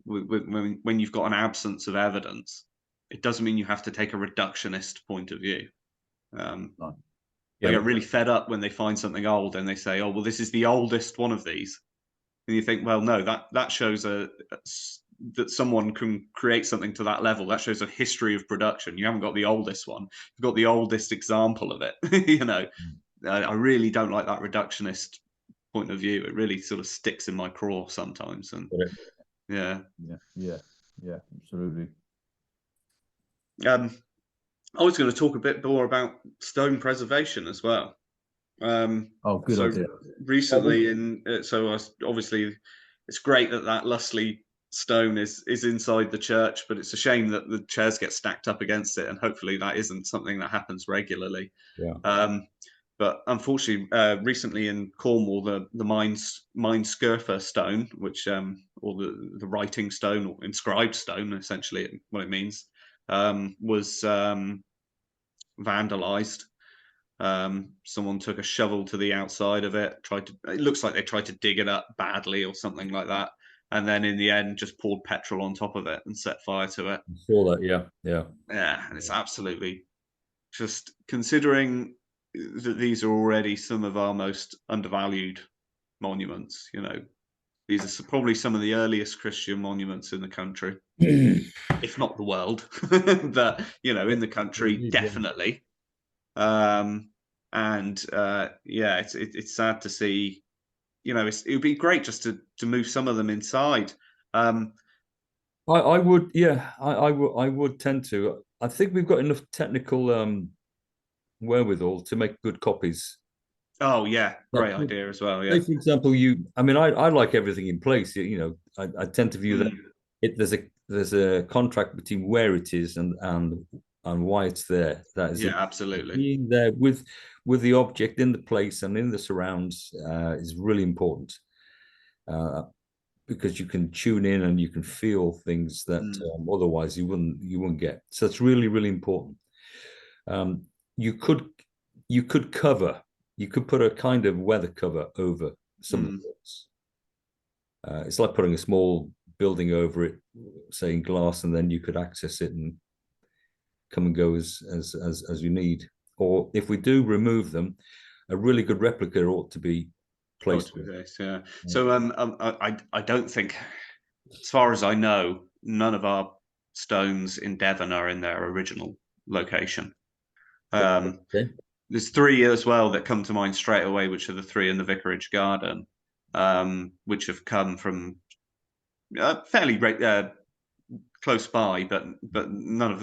when you've got an absence of evidence, it doesn't mean you have to take a reductionist point of view. They get really fed up when they find something old and they say, "Oh, well, this is the oldest one of these," and you think, "Well, no, that shows that someone can create something to that level. That shows a history of production. You haven't got the oldest one. You've got the oldest example of it." I really don't like that reductionist point of view. It really sort of sticks in my craw sometimes. And yeah, absolutely. I was going to talk a bit more about stone preservation as well. Good idea. Recently, obviously, it's great that Lustleigh stone is inside the church, but it's a shame that the chairs get stacked up against it, and hopefully that isn't something that happens regularly. But unfortunately, recently in Cornwall, the Mindscurfa stone, which or the writing stone or inscribed stone, essentially what it means, was vandalized. Someone took a shovel to the outside of it. It looks like they tried to dig it up badly or something like that, and then in the end just poured petrol on top of it and set fire to it. I saw that. Yeah. And it's absolutely just, considering that these are already some of our most undervalued monuments. You know, these are probably some of the earliest Christian monuments in the country, if not the world. That, you know, in the country, definitely. Yeah, it's sad to see. You know, it would be great just to move some of them inside. I would, yeah, I would tend to. I think we've got enough technical wherewithal to make good copies. Oh yeah, great idea as well. Yeah. Say, for example, I mean, I like everything in place. You know, I tend to view that there's a contract between where it is and why it's there. That is, absolutely, being there with the object in the place and in the surrounds is really important. Because you can tune in and you can feel things that otherwise you wouldn't get. So it's really, really important. You could put a kind of weather cover over some of the books. It's like putting a small building over it, say in glass, and then you could access it and come and go as you need. Or if we do remove them, a really good replica ought to be placed. Yeah. So I don't think, as far as I know, none of our stones in Devon are in their original location. There's 3 as well that come to mind straight away, which are the 3 in the Vicarage Garden, which have come from fairly close by, but none of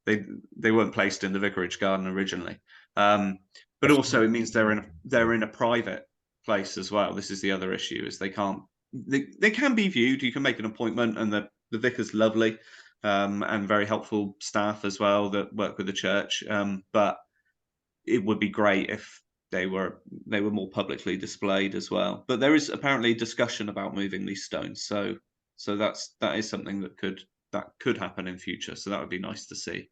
them they weren't placed in the Vicarage Garden originally. But also it means they're in a private place as well. This is the other issue: is they can be viewed. You can make an appointment, and the vicar's lovely and very helpful staff as well that work with the church. But it would be great if they were more publicly displayed as well. But there is apparently discussion about moving these stones, so that is something that could happen in future. So that would be nice to see,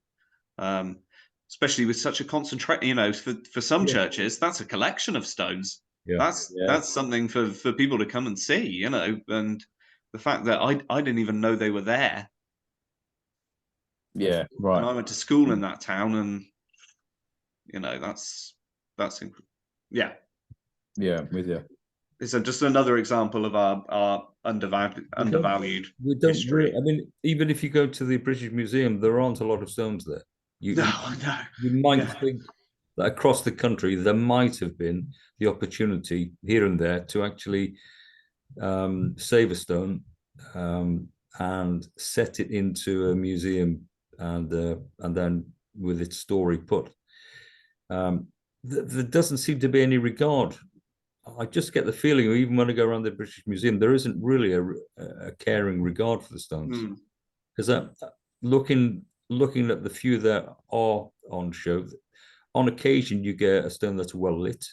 especially with such a concentrate. You know, for some churches, that's a collection of stones. Yeah. That's something for people to come and see. You know, and the fact that I didn't even know they were there. Yeah, right. And I went to school in that town, and you know, that's yeah. Yeah, with you. It's just another example of our undervalued history. I mean, even if you go to the British Museum, there aren't a lot of stones there. You might think that across the country there might have been the opportunity here and there to actually save a stone and set it into a museum and then with its story put. There doesn't seem to be any regard. I just get the feeling, even when I go around the British Museum, there isn't really a caring regard for the stones. Because looking at the few that are on show, on occasion you get a stone that's well lit.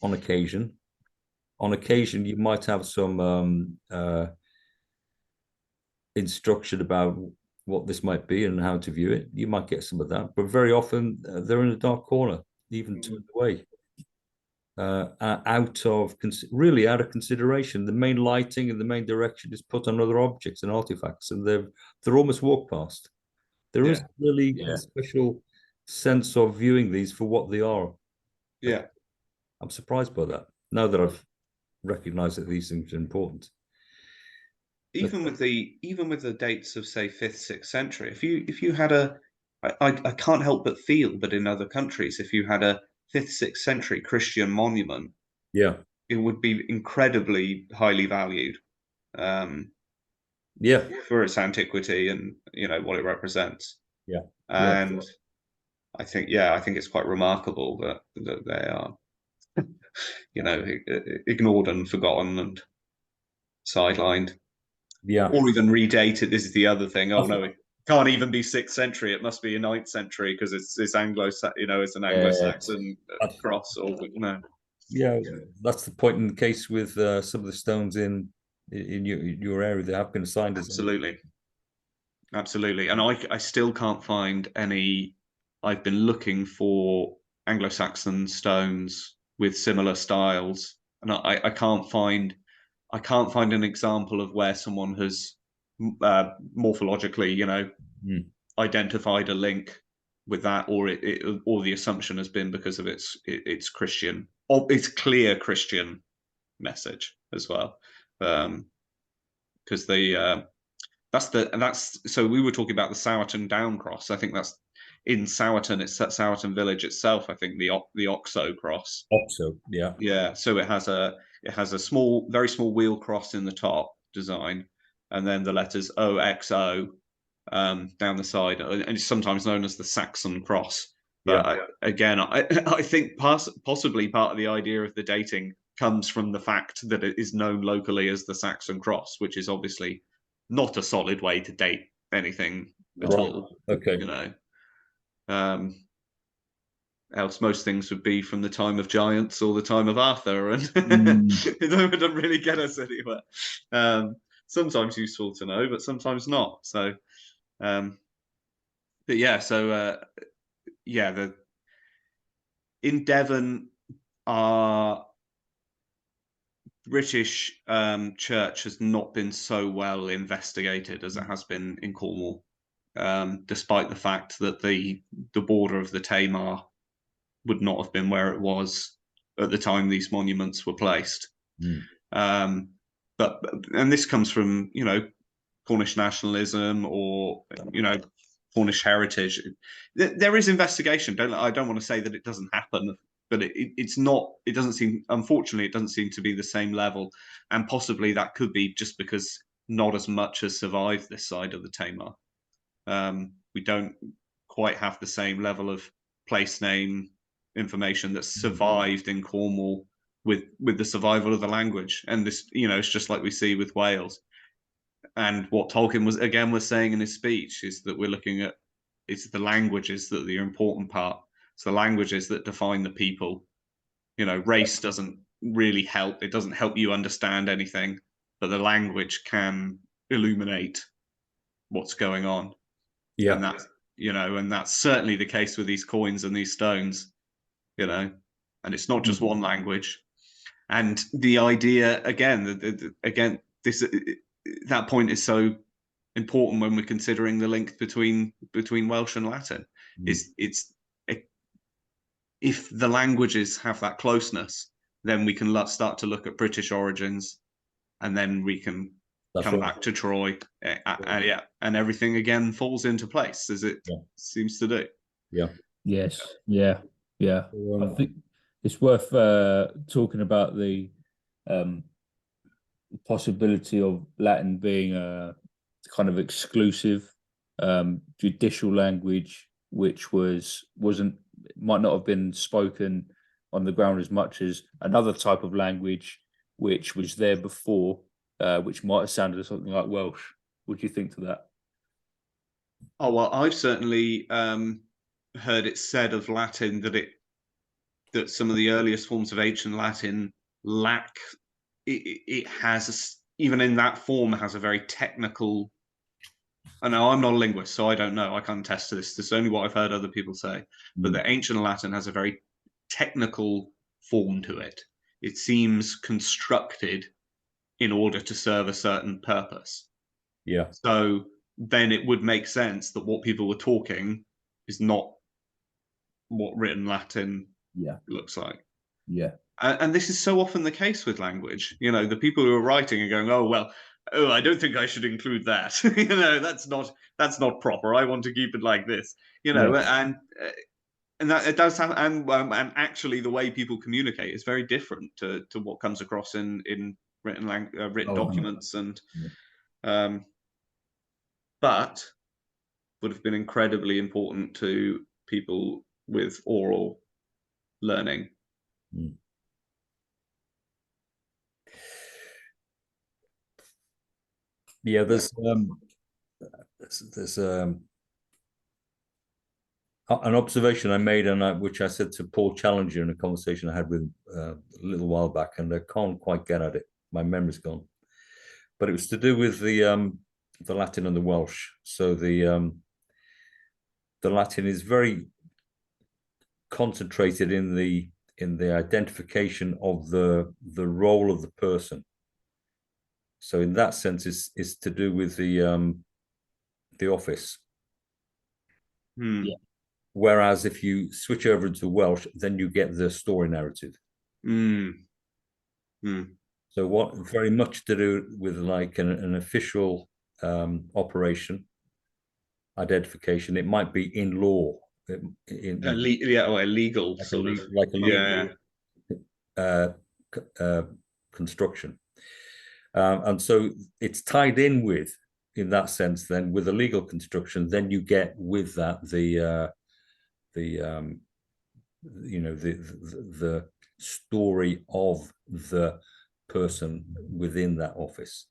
On occasion, you might have some instruction about what this might be and how to view it. You might get some of that, but very often they're in a dark corner, even turned away. Out of consideration. The main lighting and the main direction is put on other objects and artifacts, and they're almost walked past. There is really a special sense of viewing these for what they are. Yeah, I'm surprised by that. Now that I've recognised that these things are important. Even with the dates of, say, 5th, 6th century, if you had I can't help but feel that in other countries, if you had a 5th, 6th century Christian monument, it would be incredibly highly valued. For its antiquity and, you know, what it represents. And I think it's quite remarkable that they are, you know, ignored and forgotten and sidelined. Or even redated. This is the other thing. Oh no, it can't even be 6th century. It must be a 9th century because it's Anglo, you know, it's an Anglo-Saxon cross or no. Yeah, that's the point in the case with some of the stones in your area that have been assigned. Absolutely. And I still can't find any. I've been looking for Anglo-Saxon stones with similar styles, and I can't find an example of where someone has morphologically, you know, identified a link with that, or or the assumption has been because of its Christian, or its clear Christian message as well, because that's so we were talking about the Sourton Down cross. I think that's in Sourton. It's at Sourton village itself. I think the Oxo cross. Oxo, yeah, yeah. So it has a very small wheel cross in the top design, and then the letters OXO down the side, and it's sometimes known as the Saxon cross. But again, I think possibly part of the idea of the dating comes from the fact that it is known locally as the Saxon cross, which is obviously not a solid way to date anything at all. Okay. You know, else most things would be from the time of giants or the time of Arthur, and it doesn't really get us anywhere. Sometimes useful to know, but sometimes not. So, but yeah, so yeah, in Devon, our British church has not been so well investigated as it has been in Cornwall, despite the fact that the border of the Tamar would not have been where it was at the time these monuments were placed. And this comes from, you know, Cornish nationalism or, you know, Cornish heritage. There is investigation. I don't want to say that it doesn't happen, but it's not. It doesn't seem. Unfortunately, it doesn't seem to be the same level, and possibly that could be just because not as much has survived this side of the Tamar. We don't quite have the same level of place name information that's survived in Cornwall with the survival of the language. And this, you know, it's just like we see with Wales. And what Tolkien was saying in his speech is that we're looking at, it's the languages that are the important part. It's the languages that define the people. You know, race doesn't really help. It doesn't help you understand anything, but the language can illuminate what's going on. Yeah. And that's, you know, and that's certainly the case with these coins and these stones, you know, and it's not just one language. And the idea, again, that point is so important when we're considering the link between Welsh and Latin. If the languages have that closeness, then we can start to look at British origins, and then we can come back to Troy, and everything again falls into place as it seems to do. Yeah. Yes. Yeah. Yeah. I think it's worth talking about the possibility of Latin being a kind of exclusive judicial language, which might not have been spoken on the ground as much as another type of language which was there before, which might have sounded something like Welsh. What do you think to that? Oh, well, I've certainly heard it said of Latin that some of the earliest forms of ancient Latin lack. It has, even in that form, has a very technical. I know I'm not a linguist, so I don't know. I can't attest to this. This is only what I've heard other people say. But the ancient Latin has a very technical form to it. It seems constructed in order to serve a certain purpose. Yeah. So then it would make sense that what people were talking is not what written Latin looks like. Yeah. And this is so often the case with language. You know, the people who are writing are going, I don't think I should include that. You know, that's not proper. I want to keep it like this. You know, and that it does have, and actually the way people communicate is very different to what comes across in written documents, and but would have been incredibly important to people with oral learning. Yeah, there's an observation I made, and which I said to Paul Challenger in a conversation I had with a little while back, and I can't quite get at it. My memory's gone, but it was to do with the Latin and the Welsh. So the Latin is very concentrated in the identification of the role of the person. So in that sense, it's to do with the office. Yeah. Whereas if you switch over into Welsh, then you get the story narrative. So what very much to do with like an official operation identification. It might be in law, or illegal like sort of, like a legal construction. And so it's tied in with, in that sense, then with a legal construction, then you get with that the story of the person within that office.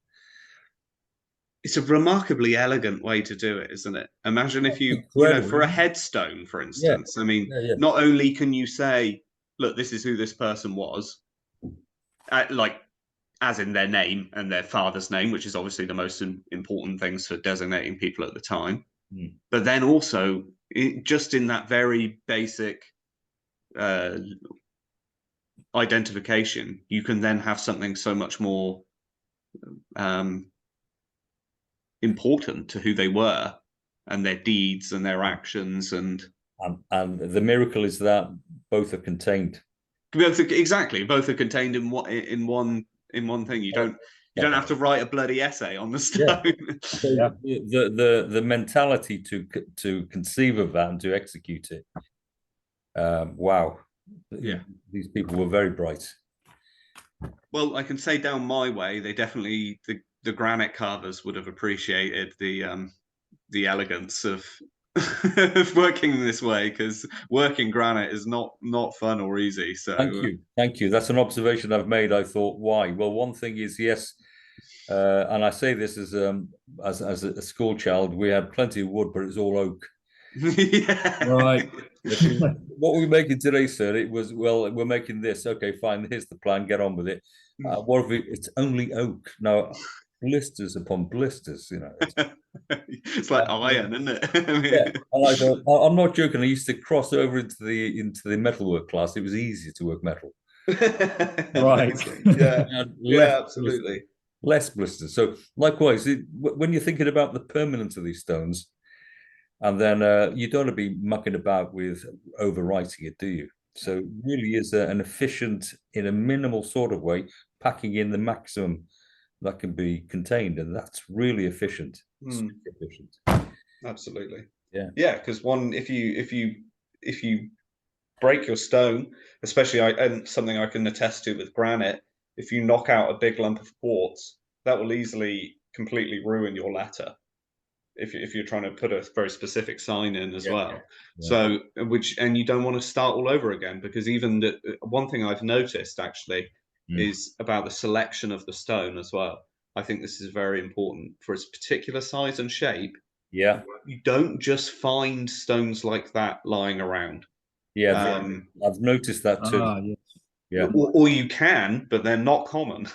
It's a remarkably elegant way to do it, isn't it? Imagine if you know, for a headstone, for instance, I mean, not only can you say, look, this is who this person was, like, as in their name and their father's name, which is obviously the most important things for designating people at the time. But then also, just in that very basic identification, you can then have something so much more important to who they were and their deeds and their actions. And the miracle is that both are contained. Exactly, both are contained in one thing. You don't have to write a bloody essay on the stone. The mentality to conceive of that and to execute it. Wow. Yeah, these people were very bright. Well, I can say down my way, they definitely the granite carvers would have appreciated the elegance of working this way, because working granite is not fun or easy. So thank you. That's an observation I've made. I thought, why? Well, one thing is, yes, and I say this as a school child, we had plenty of wood, but it was all oak. Right. What are we making today, sir? It was, well, we're making this. Okay, fine. Here's the plan. Get on with it. What if it's only oak? Now, blisters upon blisters, you know. It's like iron, isn't it? I'm not joking. I used to cross over into the metalwork class. It was easier to work metal. Right. Absolutely. Less blisters. So likewise, when you're thinking about the permanence of these stones, and then you don't want to be mucking about with overwriting it, do you? So it really is an efficient, in a minimal sort of way, packing in the maximum that can be contained, and that's really efficient. Efficient. Absolutely. Yeah. Because if you break your stone, especially and something I can attest to with granite, if you knock out a big lump of quartz, that will easily completely ruin your letter. If you're trying to put a very specific sign in as well. So and you don't want to start all over again, because even one thing I've noticed actually is about the selection of the stone as well. I think this is very important for its particular size and shape. Yeah. You don't just find stones like that lying around. Yeah, I've noticed that too. Yeah. Or you can, but they're not common.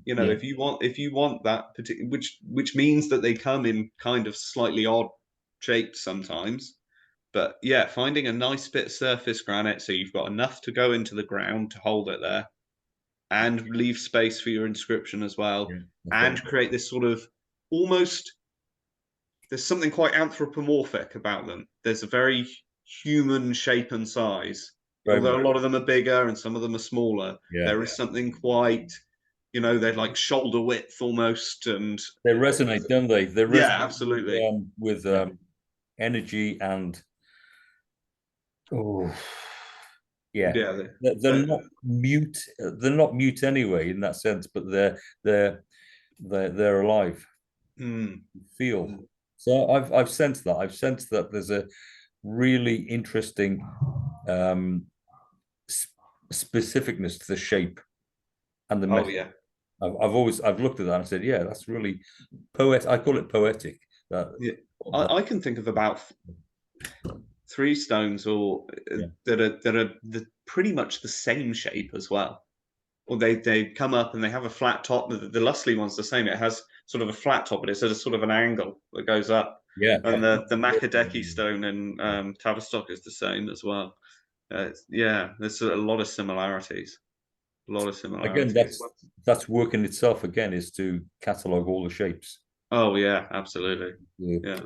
You know, if you want that particular, which means that they come in kind of slightly odd shapes sometimes. But yeah, finding a nice bit of surface granite, so you've got enough to go into the ground to hold it there, and leave space for your inscription as well, and create this sort of almost, there's something quite anthropomorphic about them. There's a very human shape and size. Although a lot of them are bigger and some of them are smaller, there is something quite, you know, they're like shoulder width almost, and they resonate, don't they? They resonate, absolutely, with energy and they're not mute. They're not mute anyway in that sense, but they're alive. Feel. So I've sensed that. I've sensed that there's a really interesting specificness to the shape and the method. I've looked at that and said, yeah, that's really poetic. I call it poetic. I can think of about 3 stones that are pretty much the same shape as well. Or they come up and they have a flat top. The Lustleigh one's the same. It has sort of a flat top, but it's at a sort of an angle that goes up. And the Macadeci stone in Tavistock is the same as well. There's a lot of similarities. Again, that's work in itself. Again, is to catalogue all the shapes. Oh yeah, absolutely. Yeah.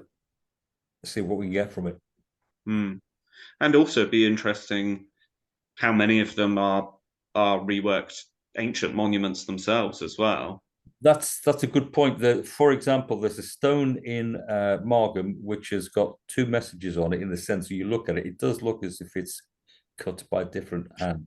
See what we can get from it. And also be interesting how many of them are reworked ancient monuments themselves as well. That's a good point. For example, there's a stone in Margam which has got two messages on it. In the sense that you look at it, it does look as if it's cut by a different hand.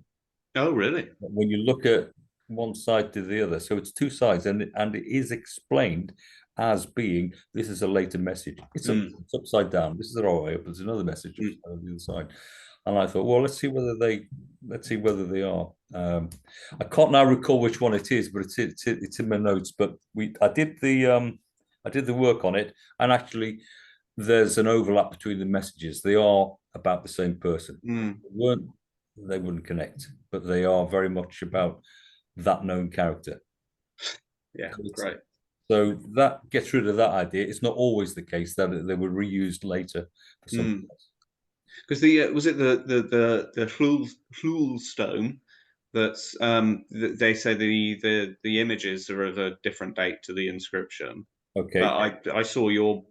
Oh, really? When you look at one side to the other, so it's two sides, and it is explained as being this is a later message. It's upside down. This is the right way up. There's another message on the other side. And I thought, well, let's see whether they are. I can't now recall which one it is, but it's in my notes. But I did the work on it, and actually, there's an overlap between the messages. They are about the same person. They wouldn't connect, but they are very much about that known character. Yeah, great. So that gets rid of that idea. It's not always the case that they were reused later for something else. Because was it the Llul stone that's they say the images are of a different date to the inscription. Okay. But I saw your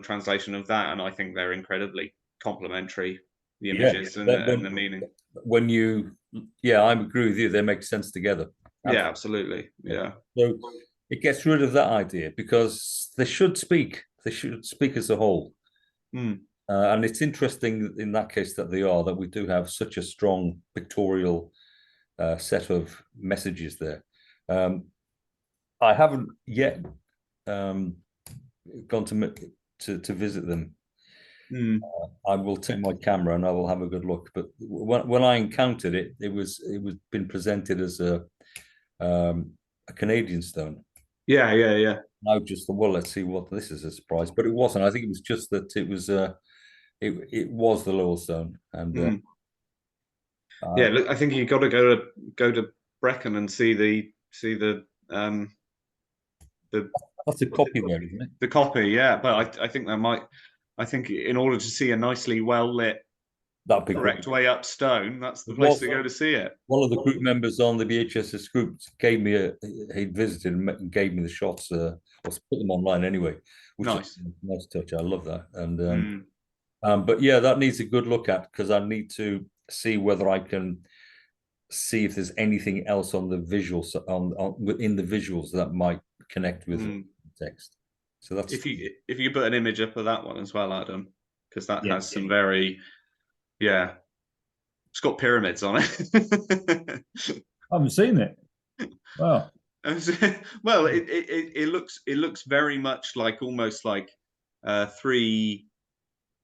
translation of that, and I think they're incredibly complementary. The images and the meaning. When I agree with you. They make sense together. Yeah, absolutely. Yeah. So it gets rid of that idea because they should speak. They should speak as a whole. And it's interesting in that case that we do have such a strong pictorial set of messages there. I haven't yet gone to visit them. I will take my camera and I will have a good look. But when I encountered it, it was been presented as a Canadian stone. Yeah. I just thought, well, let's see what this is a surprise, but it wasn't. I think it was just that it was it was the Lowell stone, and yeah. Look, I think you got to go to Brecon and see the that's a copy there, isn't it? The copy, yeah. But I think I think in order to see a nicely well lit, correct way up stone, that's the place to go to see it. One of the group members on the BHSS group gave me he'd visited and gave me the shots, or put them online anyway. Which nice touch. I love that. And but yeah, that needs a good look at, because I need to see whether I can see if there's anything else on the visuals within the visuals that might connect with the text. So that's if you put an image up of that one as well, Adam, because that has some very it's got pyramids on it. I haven't seen it. Wow. Well, it looks very much like almost like 3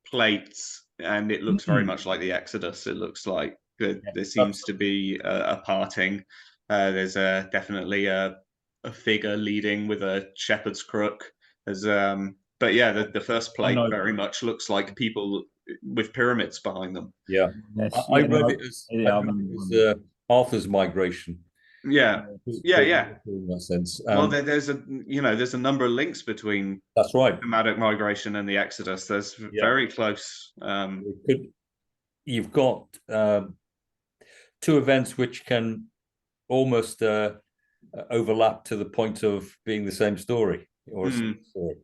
plates, and it looks very much like the Exodus. It looks like there seems to be a parting. There's definitely a figure leading with a shepherd's crook. But yeah, the first plate very much looks like people with pyramids behind them. Yeah, I read it as Arthur's migration. Yeah. In that sense. Well, there's a number of links between that's right, the Maddox migration and the Exodus. There's very close. You've got 2 events which can almost overlap to the point of being the same story or a story.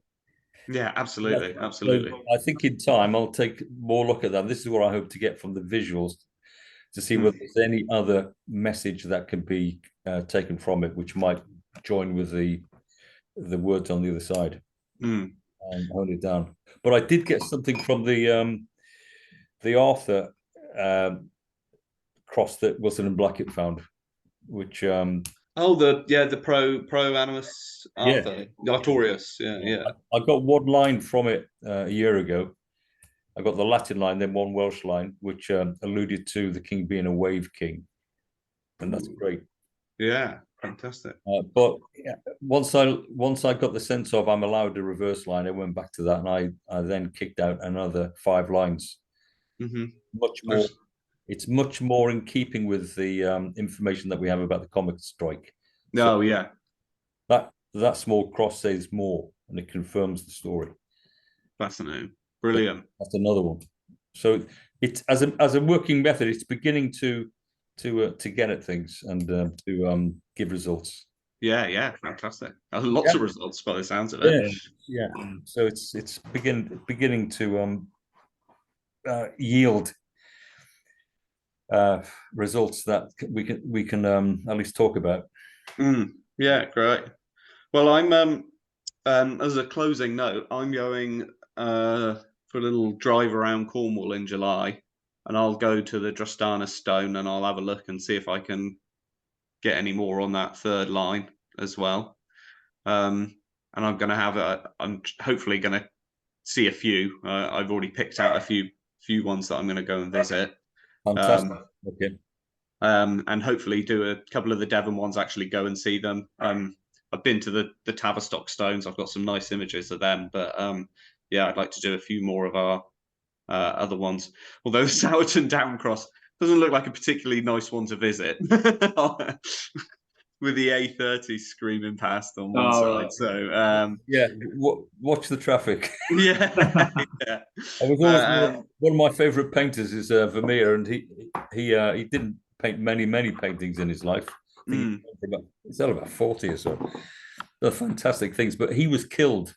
Yeah, absolutely. So I think in time I'll take more look at that. This is what I hope to get from the visuals, to see whether there's any other message that can be taken from it, which might join with the words on the other side and hold it down. But I did get something from the Arthur cross that Wilson and Blackett found, which the pro animus Arthur, Artorius. Yeah. I got one line from it a year ago. I got the Latin line, then one Welsh line, which alluded to the king being a wave king, and that's great. Yeah, fantastic. But once I got the sense of I'm allowed a reverse line, I went back to that, and I then kicked out another 5 lines. Much more. It's much more in keeping with the information that we have about the comet strike. Oh, yeah. That small cross says more, and it confirms the story. Fascinating. Brilliant. That's another one. So it's as a working method, it's beginning to get at things and to give results. Yeah, fantastic. Lots of results by the sounds of it. Yeah. So it's beginning to yield results that we can at least talk about. Yeah, great. Well, I'm as a closing note, I'm going for a little drive around Cornwall in July, and I'll go to the Drostana stone and I'll have a look and see if I can get any more on that third line as well. And I'm going to have I'm hopefully going to see a few. I've already picked out a few ones that I'm going to go and visit. Fantastic. Okay. And hopefully do a couple of the Devon ones, actually go and see them. I've been to the Tavistock stones. I've got some nice images of them, but yeah, I'd like to do a few more of our other ones. Although the Sourton Downcross doesn't look like a particularly nice one to visit, with the A30 screaming past on one side. Right. So yeah, watch the traffic. Yeah, yeah. I was always one of my favourite painters is Vermeer, and he didn't paint many paintings in his life. I think it's about 40 or so. They're fantastic things, but he was killed.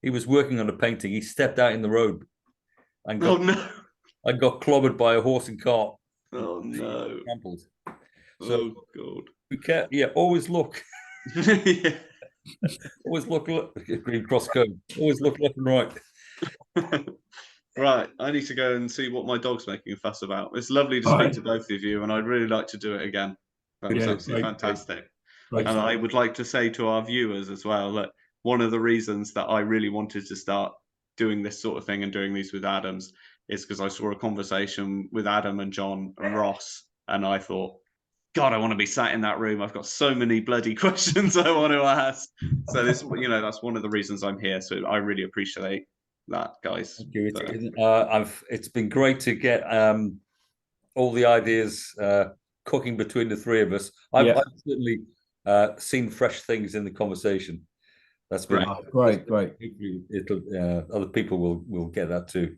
He was working on a painting. He stepped out in the road and got, got clobbered by a horse and cart. Oh no! Trampled. So God. Yeah, always look. Yeah. Always look green cross code. Always look left and right. Right, I need to go and see what my dog's making a fuss about. It's lovely to speak to both of you, and I'd really like to do it again. That was absolutely fantastic. And I would like to say to our viewers as well that one of the reasons that I really wanted to start doing this sort of thing and doing these with Adams is because I saw a conversation with Adam and John and Ross, and I thought, God, I want to be sat in that room. I've got so many bloody questions I want to ask. So this, that's one of the reasons I'm here. So I really appreciate that, guys. Thank you. It's been great to get all the ideas cooking between the three of us. I've certainly seen fresh things in the conversation. That's been great. Other people will get that too.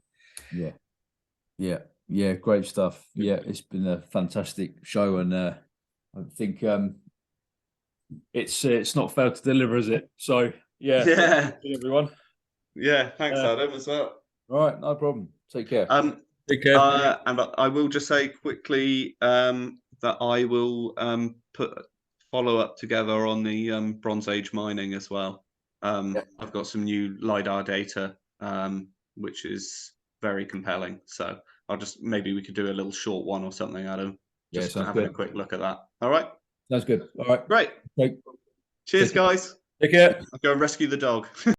Yeah, great stuff. Yeah, it's been a fantastic show, and I think it's not failed to deliver, is it? So thank you, everyone. Yeah, thanks, Adam, as well. All right, no problem. Take care. Take care. And I will just say quickly that I will put follow up together on the Bronze Age mining as well. I've got some new LiDAR data, which is very compelling. So maybe we could do a little short one or something, Adam. Just having a quick look at that. All right. Sounds good. All right. Great. Cheers, guys. Take care. I'll go and rescue the dog.